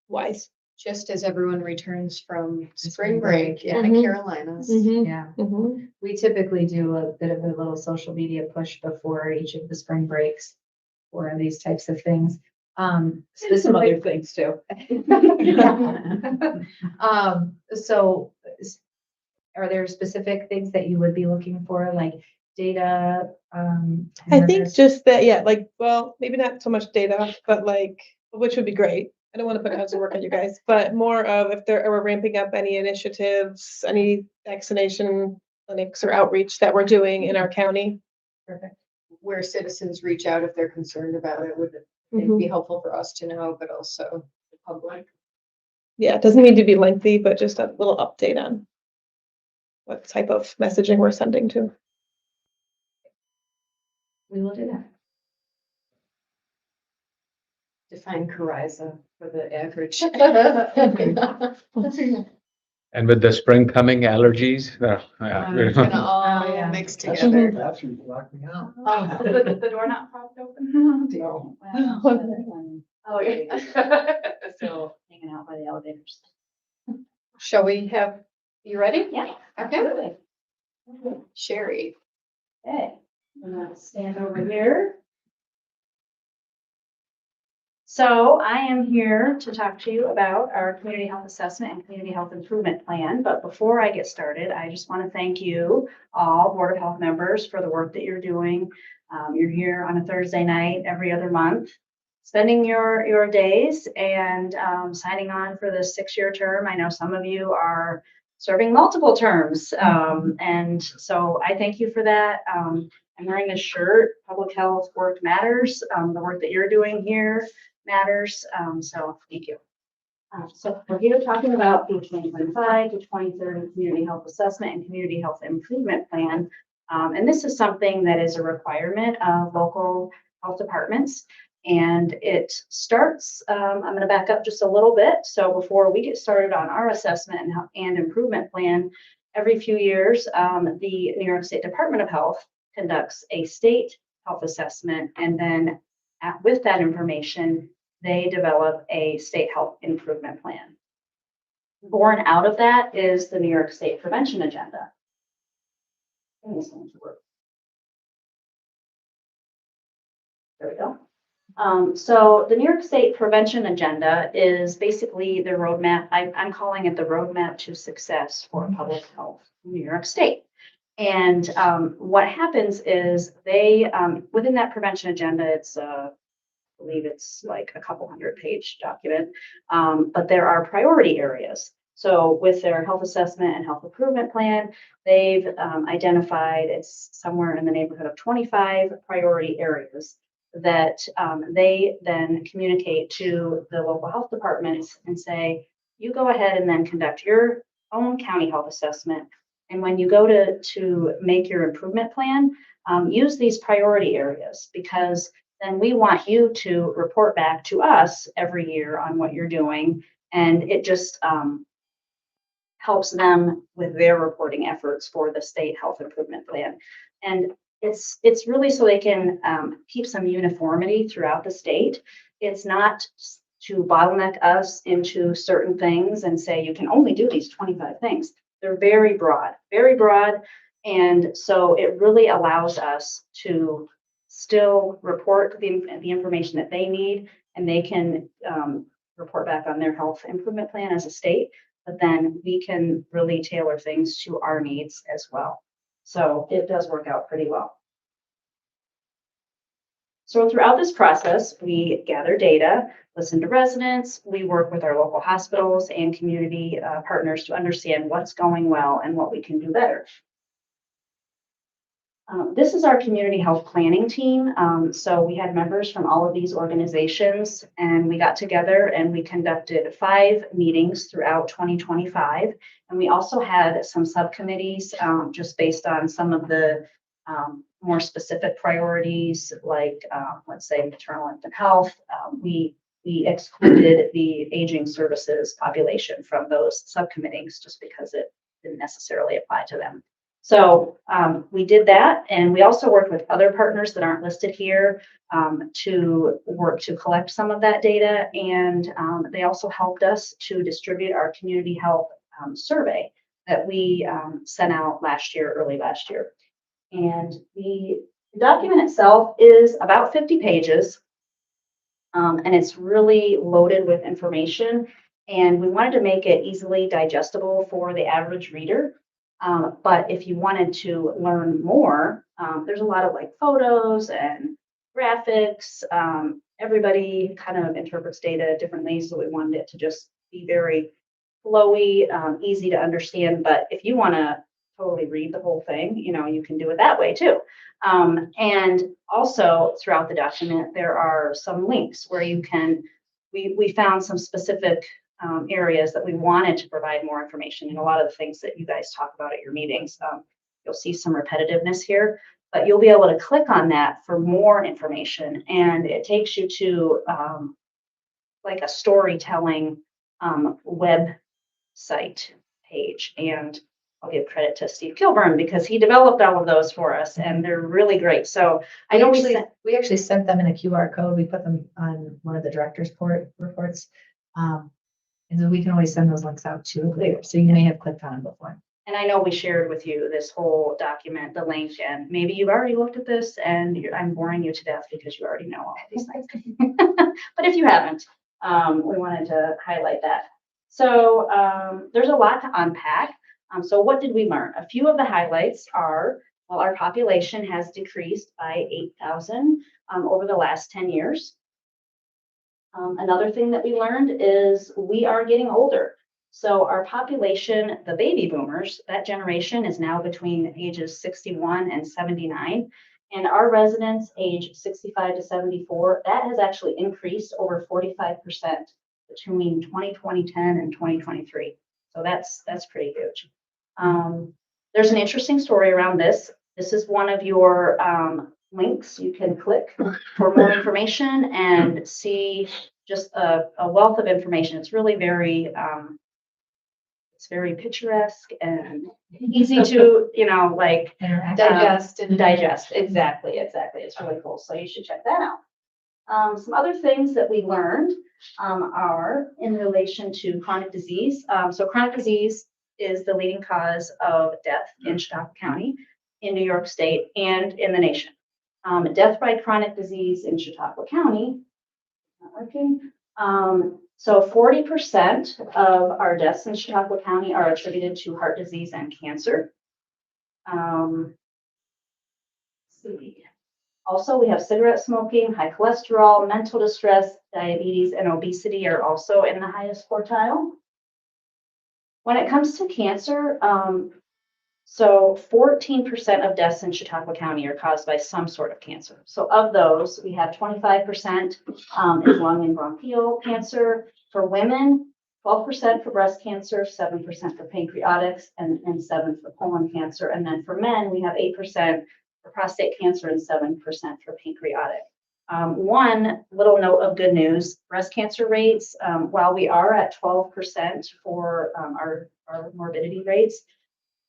wise. Just as everyone returns from Spring spring break. break in Mhm. the Carolinas. Yeah. Mhm. We typically do a bit of a little social media push before each of the spring breaks for these types of things. There's some other things too. So are there specific things that you would be looking for, like data? I think just that, yeah, like, well, maybe not so much data, but like, which would be great. I don't want to put tons of work on you guys, but more of if we're ramping up any initiatives, any vaccination clinics or outreach that we're doing in our county. Perfect. Where citizens reach out if they're concerned about it, would Mhm. be helpful for us to know, but also the public. Yeah, it doesn't need to be lengthy, but just a little update on what type of messaging we're sending to. We will do that. Define Coryza for the average. And with the spring coming, allergies, It's gonna all Oh, yeah. mix together. Bathrooms locked me out. The door not propped open? No. Oh, yeah. So hanging out by the elevators. Shall we have, you ready? Yeah, Okay. absolutely. Sherry. Okay, I'm gonna stand over here. So I am here to talk to you about our community health assessment and community health improvement plan. But before I get started, I just want to thank you, all Board of Health members, for the work that you're doing. You're here on a Thursday night every other month, spending your days and signing on for the 6-year term. I know some of you are serving multiple terms. And so I thank you for that. I'm wearing this shirt, Public Health Work Matters. The work that you're doing here matters. So thank you. So we're here talking about the 2025 to 2030 Community Health Assessment and Community Health Improvement Plan. And this is something that is a requirement of local health departments. And it starts, I'm going to back up just a little bit. So before we get started on our assessment and improvement plan, every few years, the New York State Department of Health conducts a state health assessment. And then with that information, they develop a state health improvement plan. Born out of that is the New York State Prevention Agenda. There we go. So the New York State Prevention Agenda is basically the roadmap. I'm calling it the roadmap to success for public health in New York State. And what happens is they, within that prevention agenda, it's I believe it's like a couple 100-page document, but there are priority areas. So with their health assessment and health improvement plan, they've identified it's somewhere in the neighborhood of 25 priority areas that they then communicate to the local health departments and say, you go ahead and then conduct your own county health assessment. And when you go to make your improvement plan, use these priority areas, because then we want you to report back to us every year on what you're doing. And it just helps them with their reporting efforts for the state health improvement plan. And it's really so they can keep some uniformity throughout the state. It's not to bottleneck us into certain things and say, you can only do these 25 things. They're very broad, very broad. And so it really allows us to still report the information that they need, and they can report back on their health improvement plan as a state, but then we can really tailor things to our needs as well. So it does work out pretty well. So throughout this process, we gather data, listen to residents, we work with our local hospitals and community partners to understand what's going well and what we can do better. This is our community health planning team. So we had members from all of these organizations, and we got together and we conducted 5 meetings throughout 2025. And we also had some subcommittees just based on some of the more specific priorities, like let's say maternal infant health. We excluded the aging services population from those subcommittees just because it didn't necessarily apply to them. So we did that, and we also worked with other partners that aren't listed here to work to collect some of that data, and they also helped us to distribute our community health survey that we sent out early last year. And the document itself is about 50 pages, and it's really loaded with information, and we wanted to make it easily digestible for the average reader. But if you wanted to learn more, there's a lot of like photos and graphics. Everybody kind of interprets data differently, so we wanted it to just be very flowy, easy to understand. But if you want to totally read the whole thing, you can do it that way too. And also throughout the document, there are some links where you can, we found some specific areas that we wanted to provide more information, and a lot of the things that you guys talk about at your meetings. You'll see some repetitiveness here, but you'll be able to click on that for more information, and it takes you to like a storytelling website page. And I'll give credit to Steve Kilburn because he developed all of those for us, and they're really great. So I know we actually sent them in a QR code. We put them on one of the director's reports. And then we can always send those links out too later. So you may have clicked on them before. And I know we shared with you this whole document, the link, and maybe you've already looked at this and I'm boring you to death because you already know all these things. But if you haven't, we wanted to highlight that. So there's a lot to unpack. So what did we learn? A few of the highlights are, well, our population has decreased by 8,000 over the last 10 years. Another thing that we learned is we are getting older. So our population, the baby boomers, that generation is now between ages 61 and 79. And our residents age 65 to 74, that has actually increased over 45% between 2010 and 2023. So that's pretty huge. There's an interesting story around this. This is one of your links you can click for more information and see just a wealth of information. It's really very, it's very picturesque and easy to, digest. Exactly. It's really cool. So you should check that out. Some other things that we learned are in relation to chronic disease. So chronic disease is the leading cause of death in Chautauqua County, in New York State, and in the nation. Death by chronic disease in Chautauqua County, not working. So 40% of our deaths in Chautauqua County are attributed to heart disease and cancer. Let's see. Also, we have cigarette smoking, high cholesterol, mental distress, diabetes, and obesity are also in the highest quartile. When it comes to cancer, so 14% of deaths in Chautauqua County are caused by some sort of cancer. So of those, we have 25% is lung and bronchial cancer. For women, 12% for breast cancer, 7% for pancreatics, and 7% for colon cancer. And then for men, we have 8% for prostate cancer and 7% for pancreatic. One little note of good news, breast cancer rates, while we are at 12% for our morbidity rates,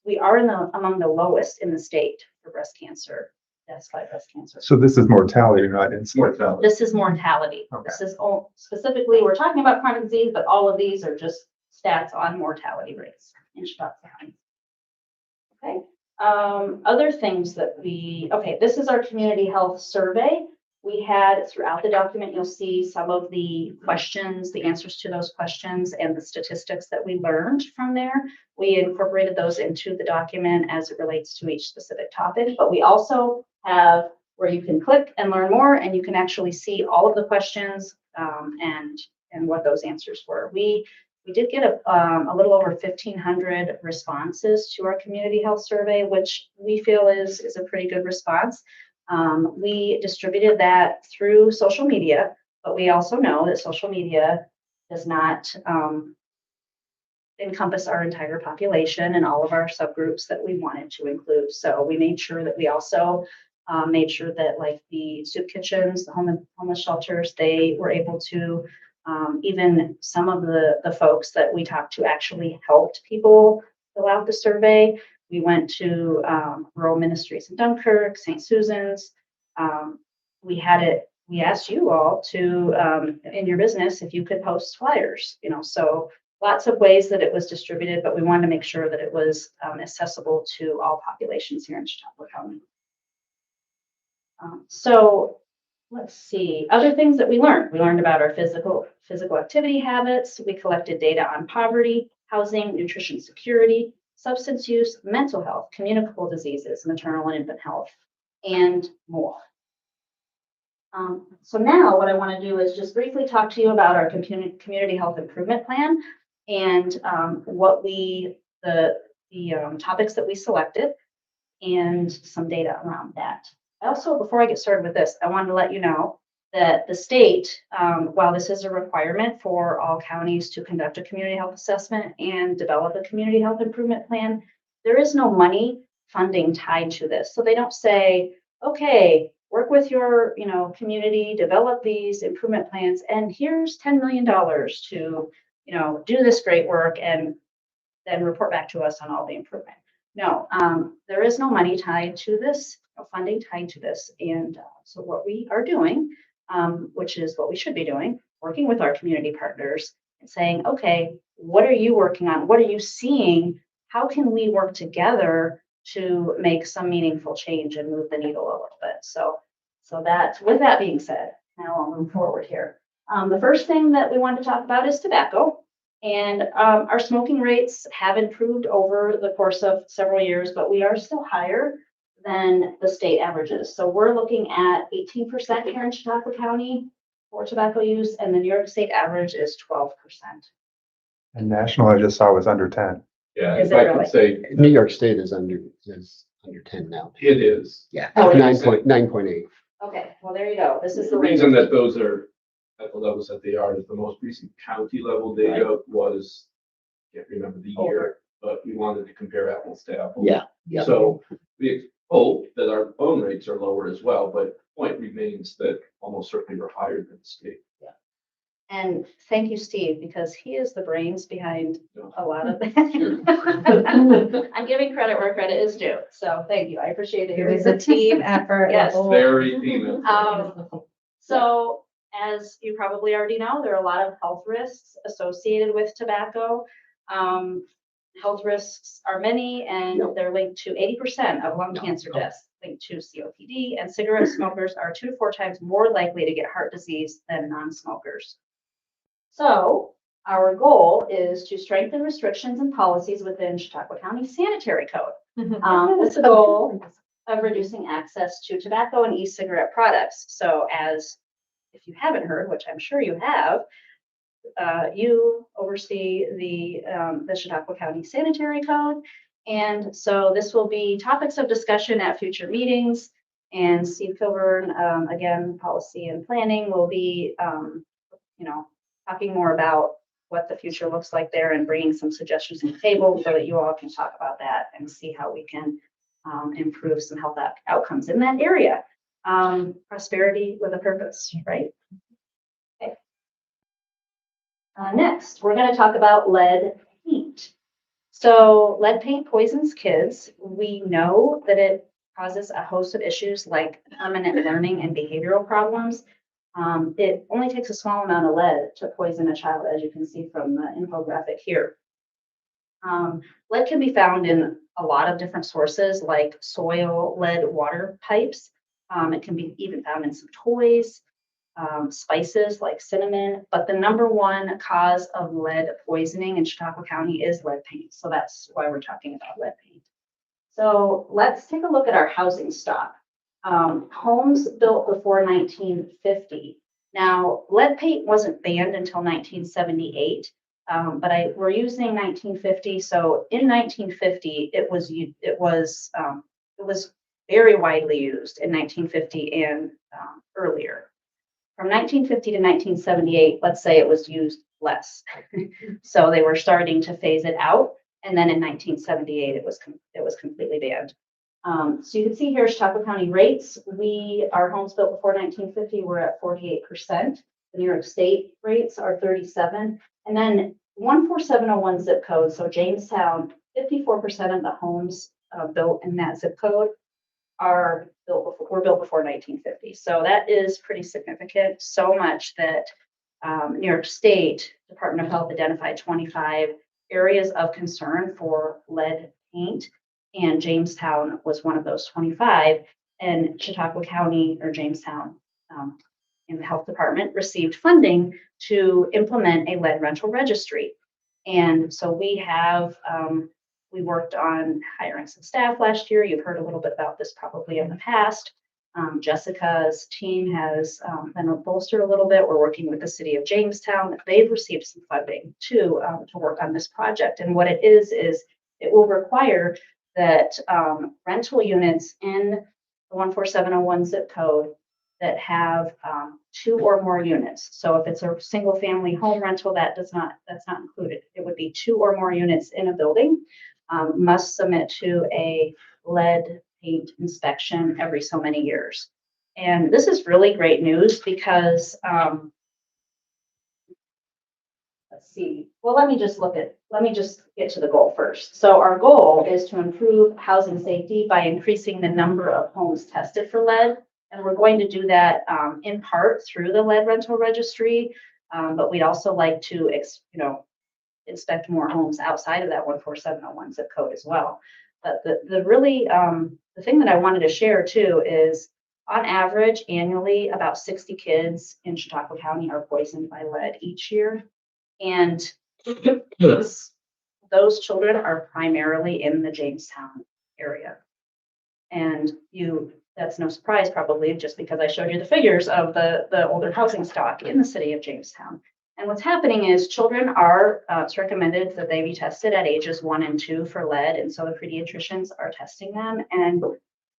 we are among the lowest in the state for breast cancer deaths by breast cancer. So this is mortality, not incidence. This is mortality. Okay. This is specifically, we're talking about chronic disease, but all of these are just stats on mortality rates in Chautauqua County. Okay. Other things that this is our community health survey. We had throughout the document, you'll see some of the questions, the answers to those questions, and the statistics that we learned from there. We incorporated those into the document as it relates to each specific topic, but we also have where you can click and learn more, and you can actually see all of the questions and what those answers were. We did get a little over 1,500 responses to our community health survey, which we feel is a pretty good response. We distributed that through social media, but we also know that social media does not encompass our entire population and all of our subgroups that we wanted to include. So we made sure that we also made sure that like the soup kitchens, the homeless shelters, they were able to, even some of the folks that we talked to actually helped people fill out the survey. We went to Rural Ministries in Dunkirk, St. Susan's. We asked you all to, in your business, if you could post flyers, so lots of ways that it was distributed, but we wanted to make sure that it was accessible to all populations here in Chautauqua County. So let's see, other things that we learned. We learned about our physical activity habits. We collected data on poverty, housing, nutrition security, substance use, mental health, communicable diseases, maternal and infant health, and more. So now what I want to do is just briefly talk to you about our community health improvement plan and the topics that we selected and some data around that. Also, before I get started with this, I wanted to let you know that the state, while this is a requirement for all counties to conduct a community health assessment and develop a community health improvement plan, there is no money funding tied to this. So they don't say, okay, work with your community, develop these improvement plans, and here's $10 million to do this great work and then report back to us on all the improvement. No, there is no money tied to this, no funding tied to this. And so what we are doing, which is what we should be doing, working with our community partners and saying, okay, what are you working on? What are you seeing? How can we work together to make some meaningful change and move the needle a little bit? So with that being said, now I'll move forward here. The first thing that we want to talk about is tobacco. And our smoking rates have improved over the course of several years, but we are still higher than the state averages. So we're looking at 18% here in Chautauqua County for tobacco use, and the New York State average is 12%. And national, I just saw was under 10. Yeah, Is if it I really? could say, New York State is under 10 now. it is. Yeah, Oh, it is. 9.8. Okay, well, there you go. This is The the reason that those are at the levels that they are is the most recent county level data was, I can't remember the year, but we wanted to compare apples to apples. Yeah. So we hope that our own rates are lower as well, but the point remains that almost certainly we're higher than the state. And thank you, Steve, because he is the brains behind a lot of that. I'm giving credit where credit is due. So thank you. I appreciate it. It was a team effort. Yes. Very team. So as you probably already know, there are a lot of health risks associated with tobacco. Health risks are many, and they're linked to 80% of lung cancer deaths linked to COPD, and cigarette smokers are 2 to 4 times more likely to get heart disease than non-smokers. So our goal is to strengthen restrictions and policies within Chautauqua County Sanitary Code with the goal of reducing access to tobacco and e-cigarette products. So as if you haven't heard, which I'm sure you have, you oversee the Chautauqua County Sanitary Code. And so this will be topics of discussion at future meetings. And Steve Kilburn, again, policy and planning will be, talking more about what the future looks like there and bringing some suggestions to the table so that you all can talk about that and see how we can improve some health outcomes in that area. Prosperity with a purpose, right? Okay. Next, we're going to talk about lead paint. So lead paint poisons kids. We know that it causes a host of issues like permanent learning and behavioral problems. It only takes a small amount of lead to poison a child, as you can see from the infographic here. Lead can be found in a lot of different sources like soil, lead, water pipes. It can be even found in some toys, spices like cinnamon, but the number one cause of lead poisoning in Chautauqua County is lead paint. So that's why we're talking about lead paint. So let's take a look at our housing stock. Homes built before 1950. Now, lead paint wasn't banned until 1978, but we're using 1950. So in 1950, it was very widely used in 1950 and earlier. From 1950 to 1978, let's say it was used less. So they were starting to phase it out. And then in 1978, it was completely banned. So you can see here, Chautauqua County rates. Our homes built before 1950 were at 48%. The New York State rates are 37%. And then 14701 zip code, so Jamestown, 54% of the homes built in that zip code were built before 1950. So that is pretty significant, so much that New York State Department of Health identified 25 areas of concern for lead paint, and Jamestown was one of those 25. And Chautauqua County, or Jamestown, in the health department, received funding to implement a lead rental registry. And so we worked on hiring some staff last year. You've heard a little bit about this probably in the past. Jessica's team has been bolstered a little bit. We're working with the city of Jamestown. They've received some funding too to work on this project. And what it is it will require that rental units in the 14701 zip code that have 2 or more units. So if it's a single family home rental, that's not included. It would be 2 or more units in a building, must submit to a lead paint inspection every so many years. And this is really great news because, let's see, well, let me just get to the goal first. So our goal is to improve housing safety by increasing the number of homes tested for lead. And we're going to do that in part through the lead rental registry. But we'd also like to, inspect more homes outside of that 14701 zip code as well. But the thing that I wanted to share too is, on average, annually, about 60 kids in Chautauqua County are poisoned by lead each year. And those children are primarily in the Jamestown area. And that's no surprise probably, just because I showed you the figures of the older housing stock in the city of Jamestown. And what's happening is children it's recommended that they be tested at ages 1 and 2 for lead. And so the pediatricians are testing them and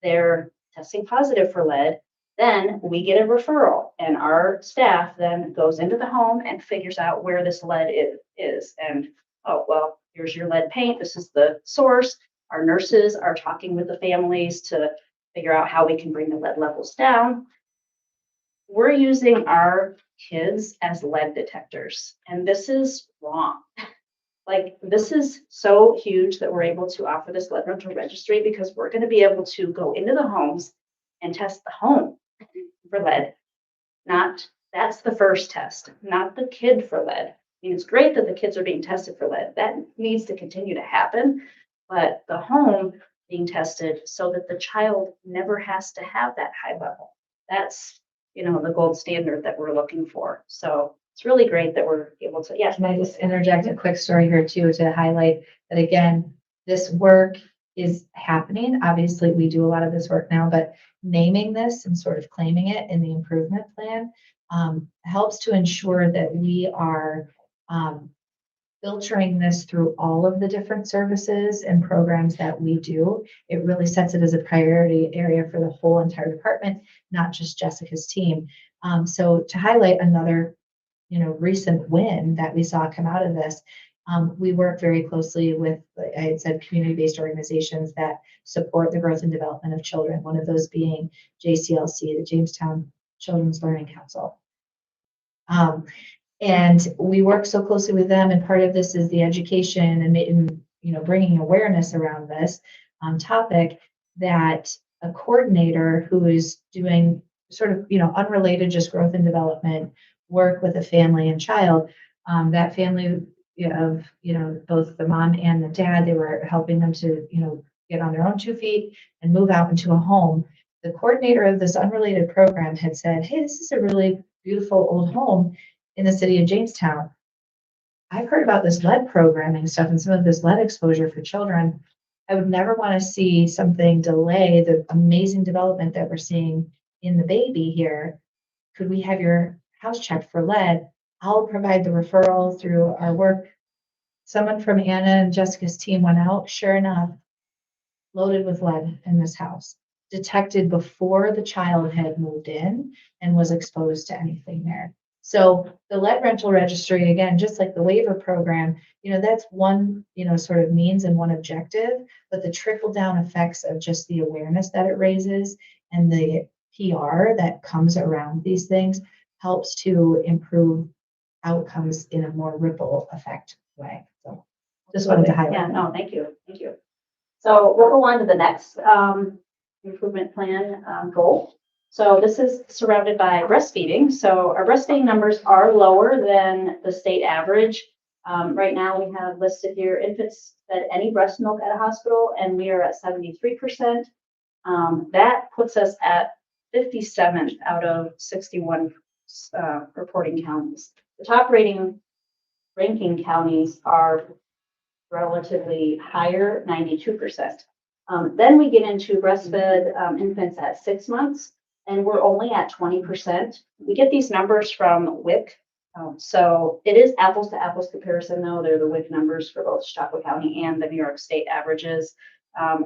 they're testing positive for lead. Then we get a referral and our staff then goes into the home and figures out where this lead is. And, oh, well, here's your lead paint. This is the source. Our nurses are talking with the families to figure out how we can bring the lead levels down. We're using our kids as lead detectors, and this is wrong. Like, this is so huge that we're able to offer this lead rental registry, because we're going to be able to go into the homes and test the home for lead. That's the first test, not the kid for lead. I mean, it's great that the kids are being tested for lead. That needs to continue to happen, but the home being tested so that the child never has to have that high level. That's the gold standard that we're looking for. So it's really great that we're able to, Can I just interject a quick story here too, to highlight that again, this work is happening. Obviously, we do a lot of this work now, but naming this and sort of claiming it in the improvement plan helps to ensure that we are filtering this through all of the different services and programs that we do. It really sets it as a priority area for the whole entire department, not just Jessica's team. So to highlight another, recent win that we saw come out of this, we work very closely with, like I had said, community-based organizations that support the growth and development of children. One of those being JCLC, the Jamestown Children's Learning Council. And we work so closely with them, and part of this is the education and bringing awareness around this topic, that a coordinator who is doing sort of, unrelated, just growth and development work with a family and child. That family of, both the mom and the dad, they were helping them to, get on their own 2 feet and move out into a home. The coordinator of this unrelated program had said, hey, this is a really beautiful old home in the city of Jamestown. I've heard about this lead programming stuff and some of this lead exposure for children. I would never want to see something delay the amazing development that we're seeing in the baby here. Could we have your house checked for lead? I'll provide the referral through our work. Someone from Anna and Jessica's team went out, sure enough, loaded with lead in this house, detected before the child had moved in and was exposed to anything there. So the lead rental registry, again, just like the waiver program, that's one, sort of means and one objective, but the trickle down effects of just the awareness that it raises and the PR that comes around these things helps to improve outcomes in a more ripple effect way. So just wanted to highlight. Yeah, no, thank you. Thank you. So we'll go on to the next improvement plan goal. So this is surrounded by breastfeeding. So our breastfeeding numbers are lower than the state average. Right now we have listed here infants fed any breast milk at a hospital, and we are at 73%. That puts us at 57th out of 61 reporting counties. The top ranking counties are relatively higher, 92%. Then we get into breastfed infants at 6 months, and we're only at 20%. We get these numbers from WIC. So it is apples to apples comparison, though. They're the WIC numbers for both Chautauqua County and the New York State averages.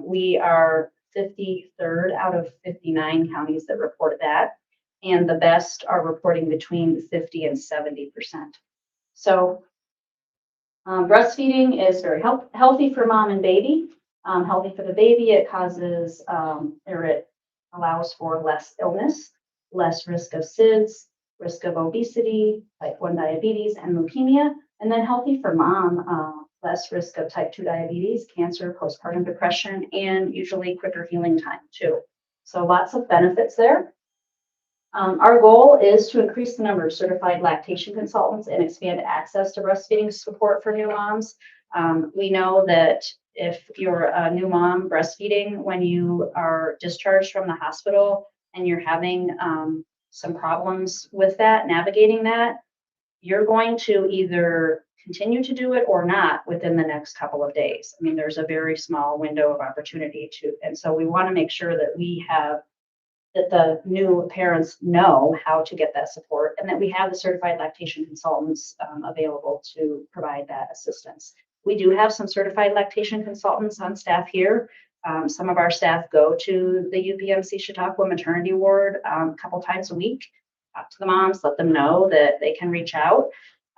We are 53rd out of 59 counties that report that, and the best are reporting between 50 and 70%. So breastfeeding is very healthy for mom and baby. Healthy for the baby, it causes, or it allows for less illness, less risk of SIDS, risk of obesity, type 1 diabetes, and leukemia. And then healthy for mom, less risk of type 2 diabetes, cancer, postpartum depression, and usually quicker healing time too. So lots of benefits there. Our goal is to increase the number of certified lactation consultants and expand access to breastfeeding support for new moms. We know that if you're a new mom breastfeeding, when you are discharged from the hospital and you're having some problems with that, navigating that, you're going to either continue to do it or not within the next couple of days. I mean, there's a very small window of opportunity and so we want to make sure that that the new parents know how to get that support and that we have the certified lactation consultants available to provide that assistance. We do have some certified lactation consultants on staff here. Some of our staff go to the UPMC Chautauqua maternity ward a couple times a week, talk to the moms, let them know that they can reach out.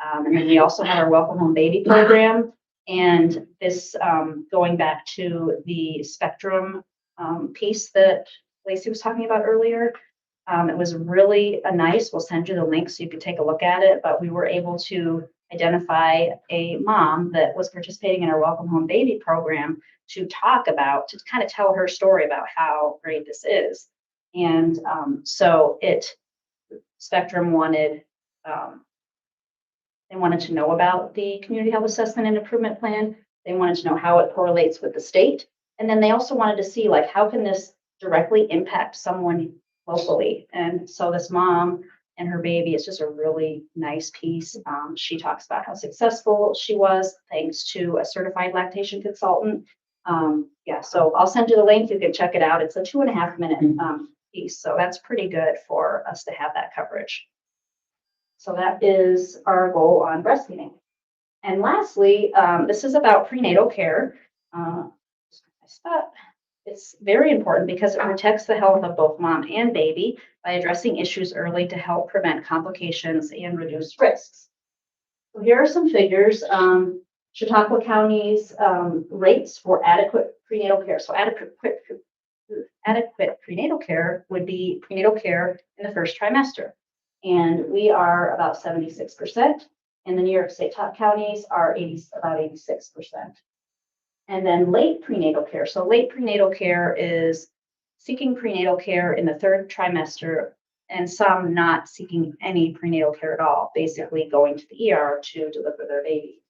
And then we also have our Welcome Home Baby program. And this going back to the spectrum piece that Lacey was talking about earlier. It was really nice. We'll send you the link so you could take a look at it. But we were able to identify a mom that was participating in our Welcome Home Baby program to to kind of tell her story about how great this is. And so Spectrum wanted, they wanted to know about the Community Health Assessment and Improvement Plan. They wanted to know how it correlates with the state. And then they also wanted to see, like, how can this directly impact someone locally? And so this mom and her baby, it's just a really nice piece. She talks about how successful she was thanks to a certified lactation consultant. Yeah, so I'll send you the link. You can check it out. It's a 2.5 minute piece. So that's pretty good for us to have that coverage. So that is our goal on breastfeeding. And lastly, this is about prenatal care. It's very important because it protects the health of both mom and baby by addressing issues early to help prevent complications and reduce risks. So here are some figures. Chautauqua County's rates for adequate prenatal care. So adequate prenatal care would be prenatal care in the first trimester. And we are about 76%. And the New York State top counties are about 86%. And then late prenatal care. So late prenatal care is seeking prenatal care in the third trimester and some not seeking any prenatal care at all, basically going to the ER to deliver their baby.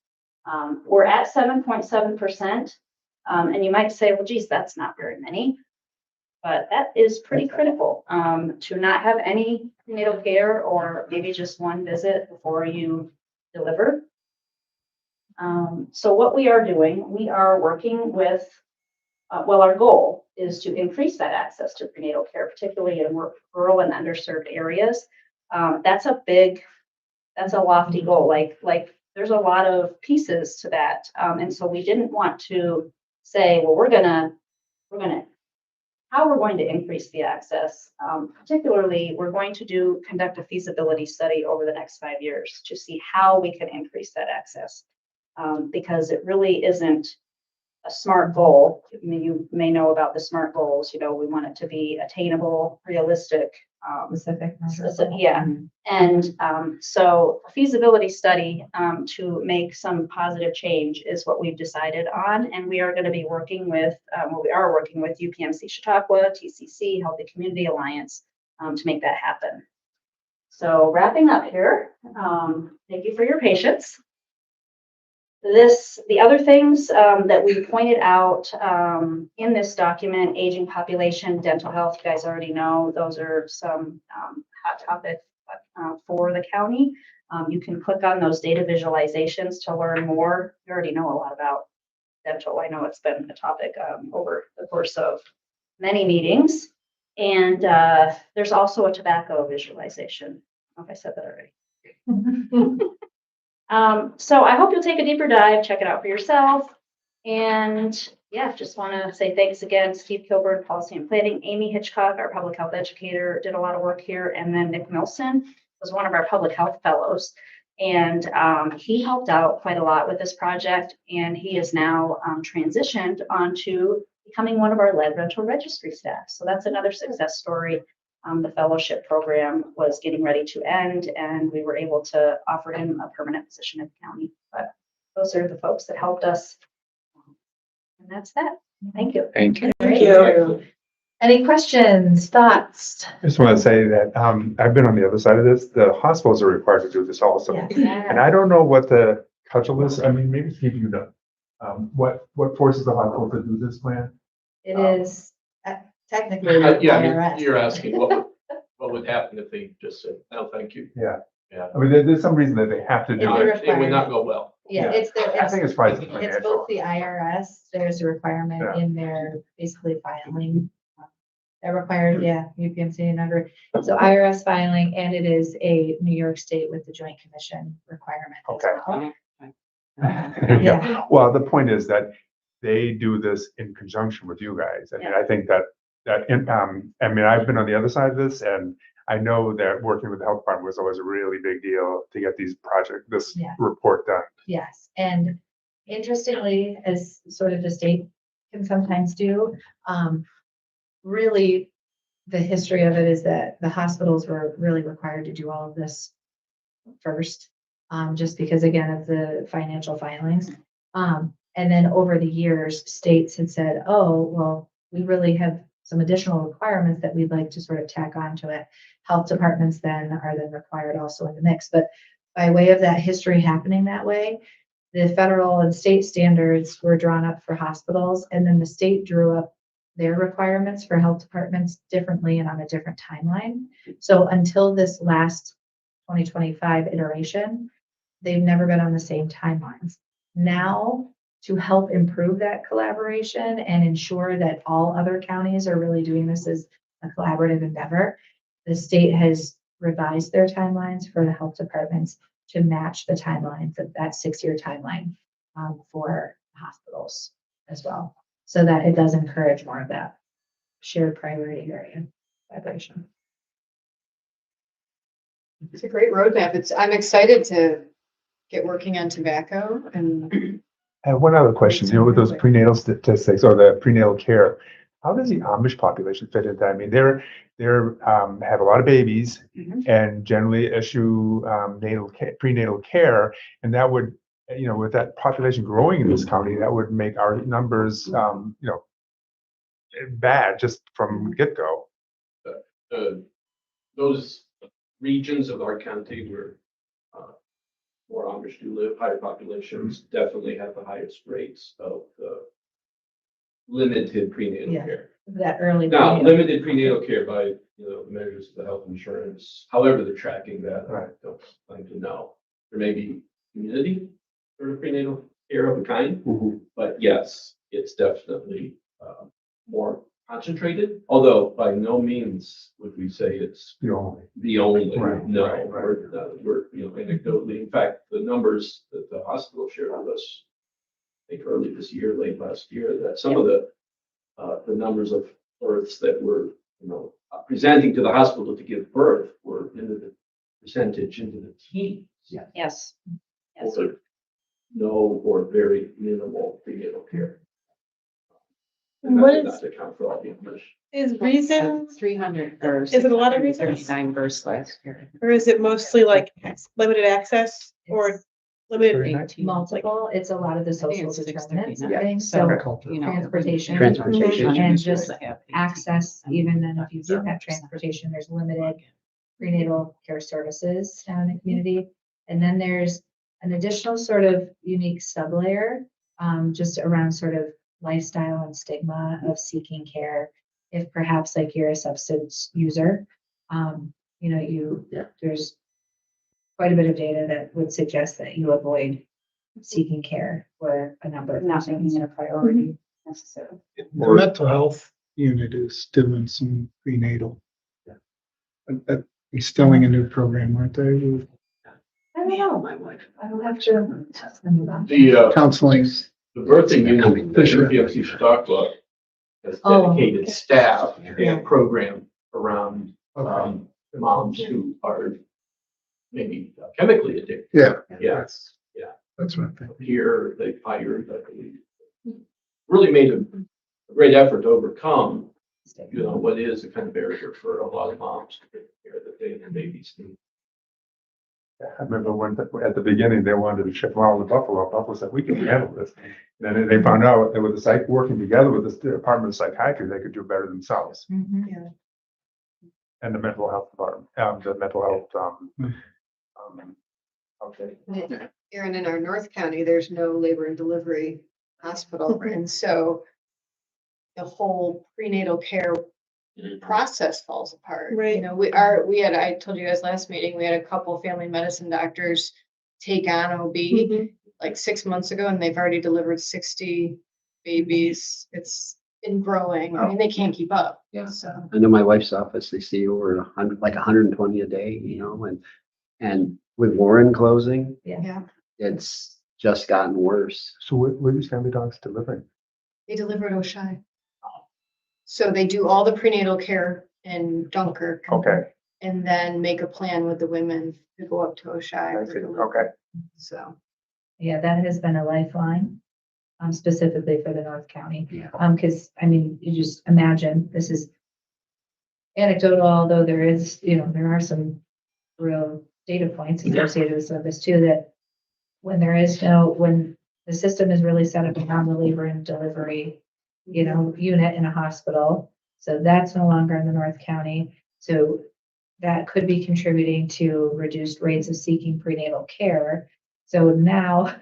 We're at 7.7%. And you might say, well, geez, that's not very many. But that is pretty critical, to not have any prenatal care or maybe just one visit before you deliver. So what we are doing, we are working with, well, our goal is to increase that access to prenatal care, particularly in rural and underserved areas. That's a lofty goal. Like there's a lot of pieces to that. And so we didn't want to say, well, how we're going to increase the access. Particularly, we're going to conduct a feasibility study over the next 5 years to see how we can increase that access. Because it really isn't a SMART goal. I mean, you may know about the SMART goals. You know, we want it to be attainable, realistic, Specific. yeah. And so a feasibility study to make some positive change is what we've decided on. And we are going to be working with, we are working with UPMC Chautauqua, TCC, Healthy Community Alliance to make that happen. So wrapping up here, thank you for your patience. The other things that we pointed out in this document, aging population, dental health, you guys already know, those are some hot topics for the county. You can click on those data visualizations to learn more. You already know a lot about dental. I know it's been a topic over the course of many meetings. And there's also a tobacco visualization. I don't know if I said that already. So I hope you'll take a deeper dive, check it out for yourself. And yeah, just want to say thanks again, Steve Kilburn, Policy and Planning, Amy Hitchcock, our public health educator, did a lot of work here. And then Nick Milson was one of our public health fellows. And he helped out quite a lot with this project. And he is now transitioned onto becoming one of our lead rental registry staff. So that's another success story. The fellowship program was getting ready to end, and we were able to offer him a permanent position at the county. But those are the folks that helped us. And that's that. Thank you. Thank you. Thank you. Any questions, thoughts? I just want to say that I've been on the other side of this. The hospitals are required to do this also. Yes. And I don't know what the cudgel is. I mean, maybe Steve, you know, what forces the hospital to do this plan? It is technically Yeah, I mean, IRS. you're asking what would happen if they just said, no, thank you. Yeah. Yeah. I mean, there's some reason that they have to do It's a it. It would not go well. Yeah, I think it's probably it's financial. both the IRS, there's a requirement Yeah. in their basically filing. That requires, UPMC number. So IRS filing, and it is a New York State with the Joint Commission requirement. as Okay. well. There you go. Yeah. Well, the point is that they do this in conjunction with you guys. I mean, I think that I mean, I've been on the other side of this, and I know that working with the health department was always a really big deal to get this Yeah. report done. Yes, and interestingly, as sort of the state can sometimes do, really, the history of it is that the hospitals were really required to do all of this first, just because, again, of the financial filings. And then over the years, states had said, oh, well, we really have some additional requirements that we'd like to sort of tack onto it. Health departments then are then required also in the mix. But by way of that history happening that way, the federal and state standards were drawn up for hospitals, and then the state drew up their requirements for health departments differently and on a different timeline. So until this last 2025 iteration, they've never been on the same timelines. Now, to help improve that collaboration and ensure that all other counties are really doing this as a collaborative endeavor, the state has revised their timelines for the health departments to match the timelines of that 6-year timeline for hospitals as well, so that it does encourage more of that shared priority area collaboration. It's a great roadmap. I'm excited to get working on tobacco and. I have one other question, with those prenatal statistics or the prenatal care, how does the Amish population fit into that? I mean, they're have a lot of babies and generally issue prenatal care, and that would, with that population growing in this county, that would make our numbers, bad just from get-go. Those regions of our county where more Amish do live, higher populations, definitely have the highest rates of limited prenatal Yeah. care. That early. Now, prenatal. limited prenatal care by, measures of the health insurance, however they're tracking that, I don't claim to know. There may be community sort of prenatal care of a kind, but yes, it's definitely more concentrated, although by no means would we say it's The only. the only. Right, No, right, right. we're, anecdotally, in fact, the numbers that the hospital shared with us, I think early this year, late last year, that some of the numbers of births that were, presenting to the hospital to give birth were into the percentage into the teens. Yes. Yes. Over no or very minimal prenatal care. And What that did is- not account for all the English. Is reason, 300 or is it a lot of reasons? 39 births last year. Or is it mostly like limited access or limited? Multiple, it's a lot of the social it's determinants of 639. things, So, so transportation. Transportation. And just access, even then if you do have transportation, there's limited prenatal care services down in the community. And then there's an additional sort of unique sublayer, just around sort of lifestyle and stigma of seeking care. If perhaps like you're a substance user, there's quite a bit of data that would suggest that you avoid seeking care for a number of Not making reasons. it a priority necessarily. The mental health unit is doing some prenatal. Instilling a new program, aren't they? with I don't know, my wife, I don't have to test them about. The Counseling. the birthing unit, the PMC Chautauqua has Oh, dedicated okay. staff Yeah. and program around Okay. moms who are maybe chemically addicted. Yeah. Yes, That's what I think. here they hired, I believe, really made a great effort to overcome, what is a kind of barrier for a lot of moms to get the care that their babies need. I remember when, at the beginning, they wanted to ship them all to Buffalo. Buffalo said, we can handle this. And then they found out that with the psych, working together with the Department of Psychiatry, they could do better themselves. Mhm. And the mental health department, the mental health, okay. Aaron, in our North County, there's no labor and delivery hospital, and so the whole prenatal care process falls apart. Right. I told you guys last meeting, we had a couple family medicine doctors take on OB like 6 months ago, and they've already delivered 60 babies. It's been growing. I mean, they can't keep up. Yeah. So. I know my wife's office, they see over 100, like 120 a day, and with Warren closing, Yeah, it's just gotten worse. So where these family dogs delivering? they delivered Oshai. So they do all the prenatal care in Dunkirk. Okay. And then make a plan with the women to go up to Oshai. I for see. delivery. Okay. So. Yeah, that has been a lifeline, specifically for the North County. Yeah. Because, I mean, you just imagine, this is anecdotal, although there is, there are some real data points associated with some of this too, that when the system is really set up around the labor and delivery, unit in a hospital, so that's no longer in the North County. So that could be contributing to reduced rates of seeking prenatal care. So now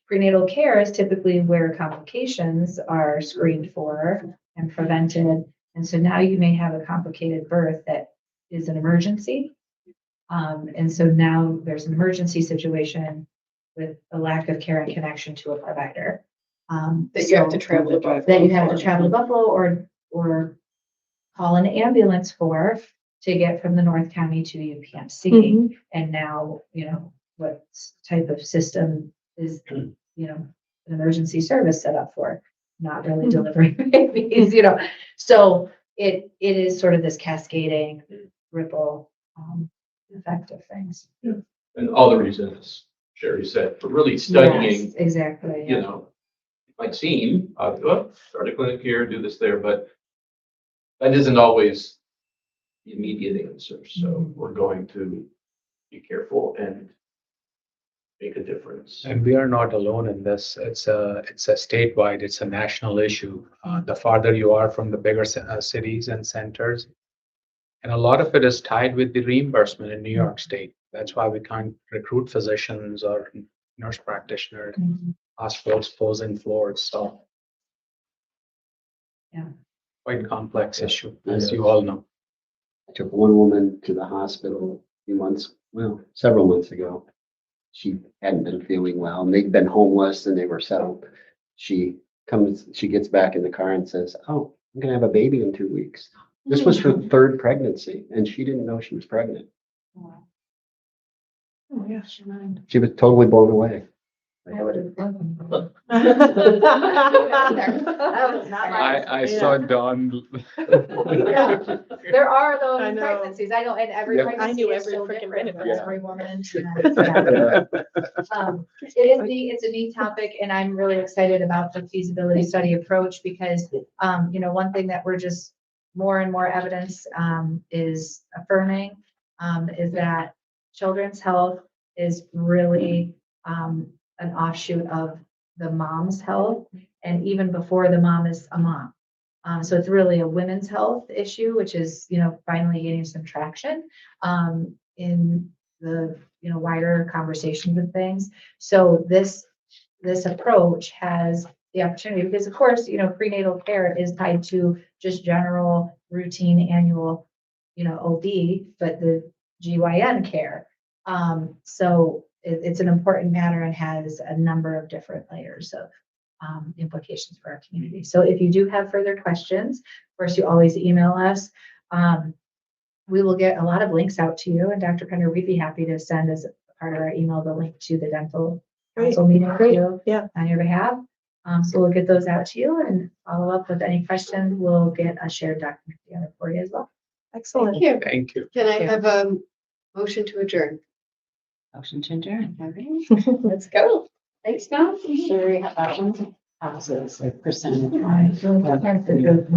prenatal care is typically where complications are screened for and prevented. And so now you may have a complicated birth that is an emergency. And so now there's an emergency situation with a lack of care and connection to a provider. That you have to travel to Buffalo. That you have to travel to Buffalo or call an ambulance for to get from the North County to UPMC. And now, what type of system is, an emergency service set up for? Not really delivering babies, So it is sort of this cascading ripple effect of things. And all the reasons Sherry said, for really studying, Yes, exactly. it might seem, start a clinic here, do this there, but that isn't always the immediate answer. So we're going to be careful and make a difference. And we are not alone in this. It's a statewide, it's a national issue. The farther you are from the bigger cities and centers. And a lot of it is tied with the reimbursement in New York State. That's why we can't recruit physicians or nurse practitioners, hospitals closing floors, so. Yeah. Quite complex issue, as you all know. I took one woman to the hospital a few months, well, several months ago. She hadn't been feeling well and they'd been homeless and they were settled. She gets back in the car and says, "Oh, I'm gonna have a baby in 2 weeks." This was her third pregnancy and she didn't know she was pregnant. Oh, yeah. She was totally blown away. I would have. I saw Dawn. There are I those know. pregnancies. I know, and every Yeah. pregnancy I knew is every so freaking different minute for of it. every woman. And, yeah. It's a neat topic and I'm really excited about the feasibility study approach because, one thing that we're just more and more evidence, is affirming, is that children's health is really, an offshoot of the mom's health. And even before the mom is a mom. So it's really a women's health issue, which is, finally gaining some traction, in the, wider conversations and things. So this approach has the opportunity, because of course, prenatal care is tied to just general routine annual, OB, but the GYN care. So it's an important matter and has a number of different layers of implications for our community. So if you do have further questions, of course, you always email us. We will get a lot of links out to you, and Dr. Pender, we'd be happy to send as part of our email the link to the dental council meeting for you on your behalf. So we'll get those out to you and follow up with any questions. We'll get a shared document together for you as well. Excellent. Thank you. Thank you. Can I have a motion to adjourn? Motion to adjourn. Let's go. Thanks, Mel. Sure, we have that one. Houses, like percentage. Mike on. Dr. With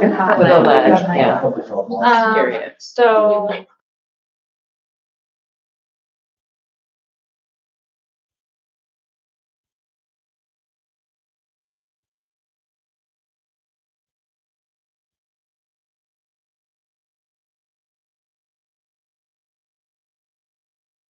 a Holland. ledge, yeah. So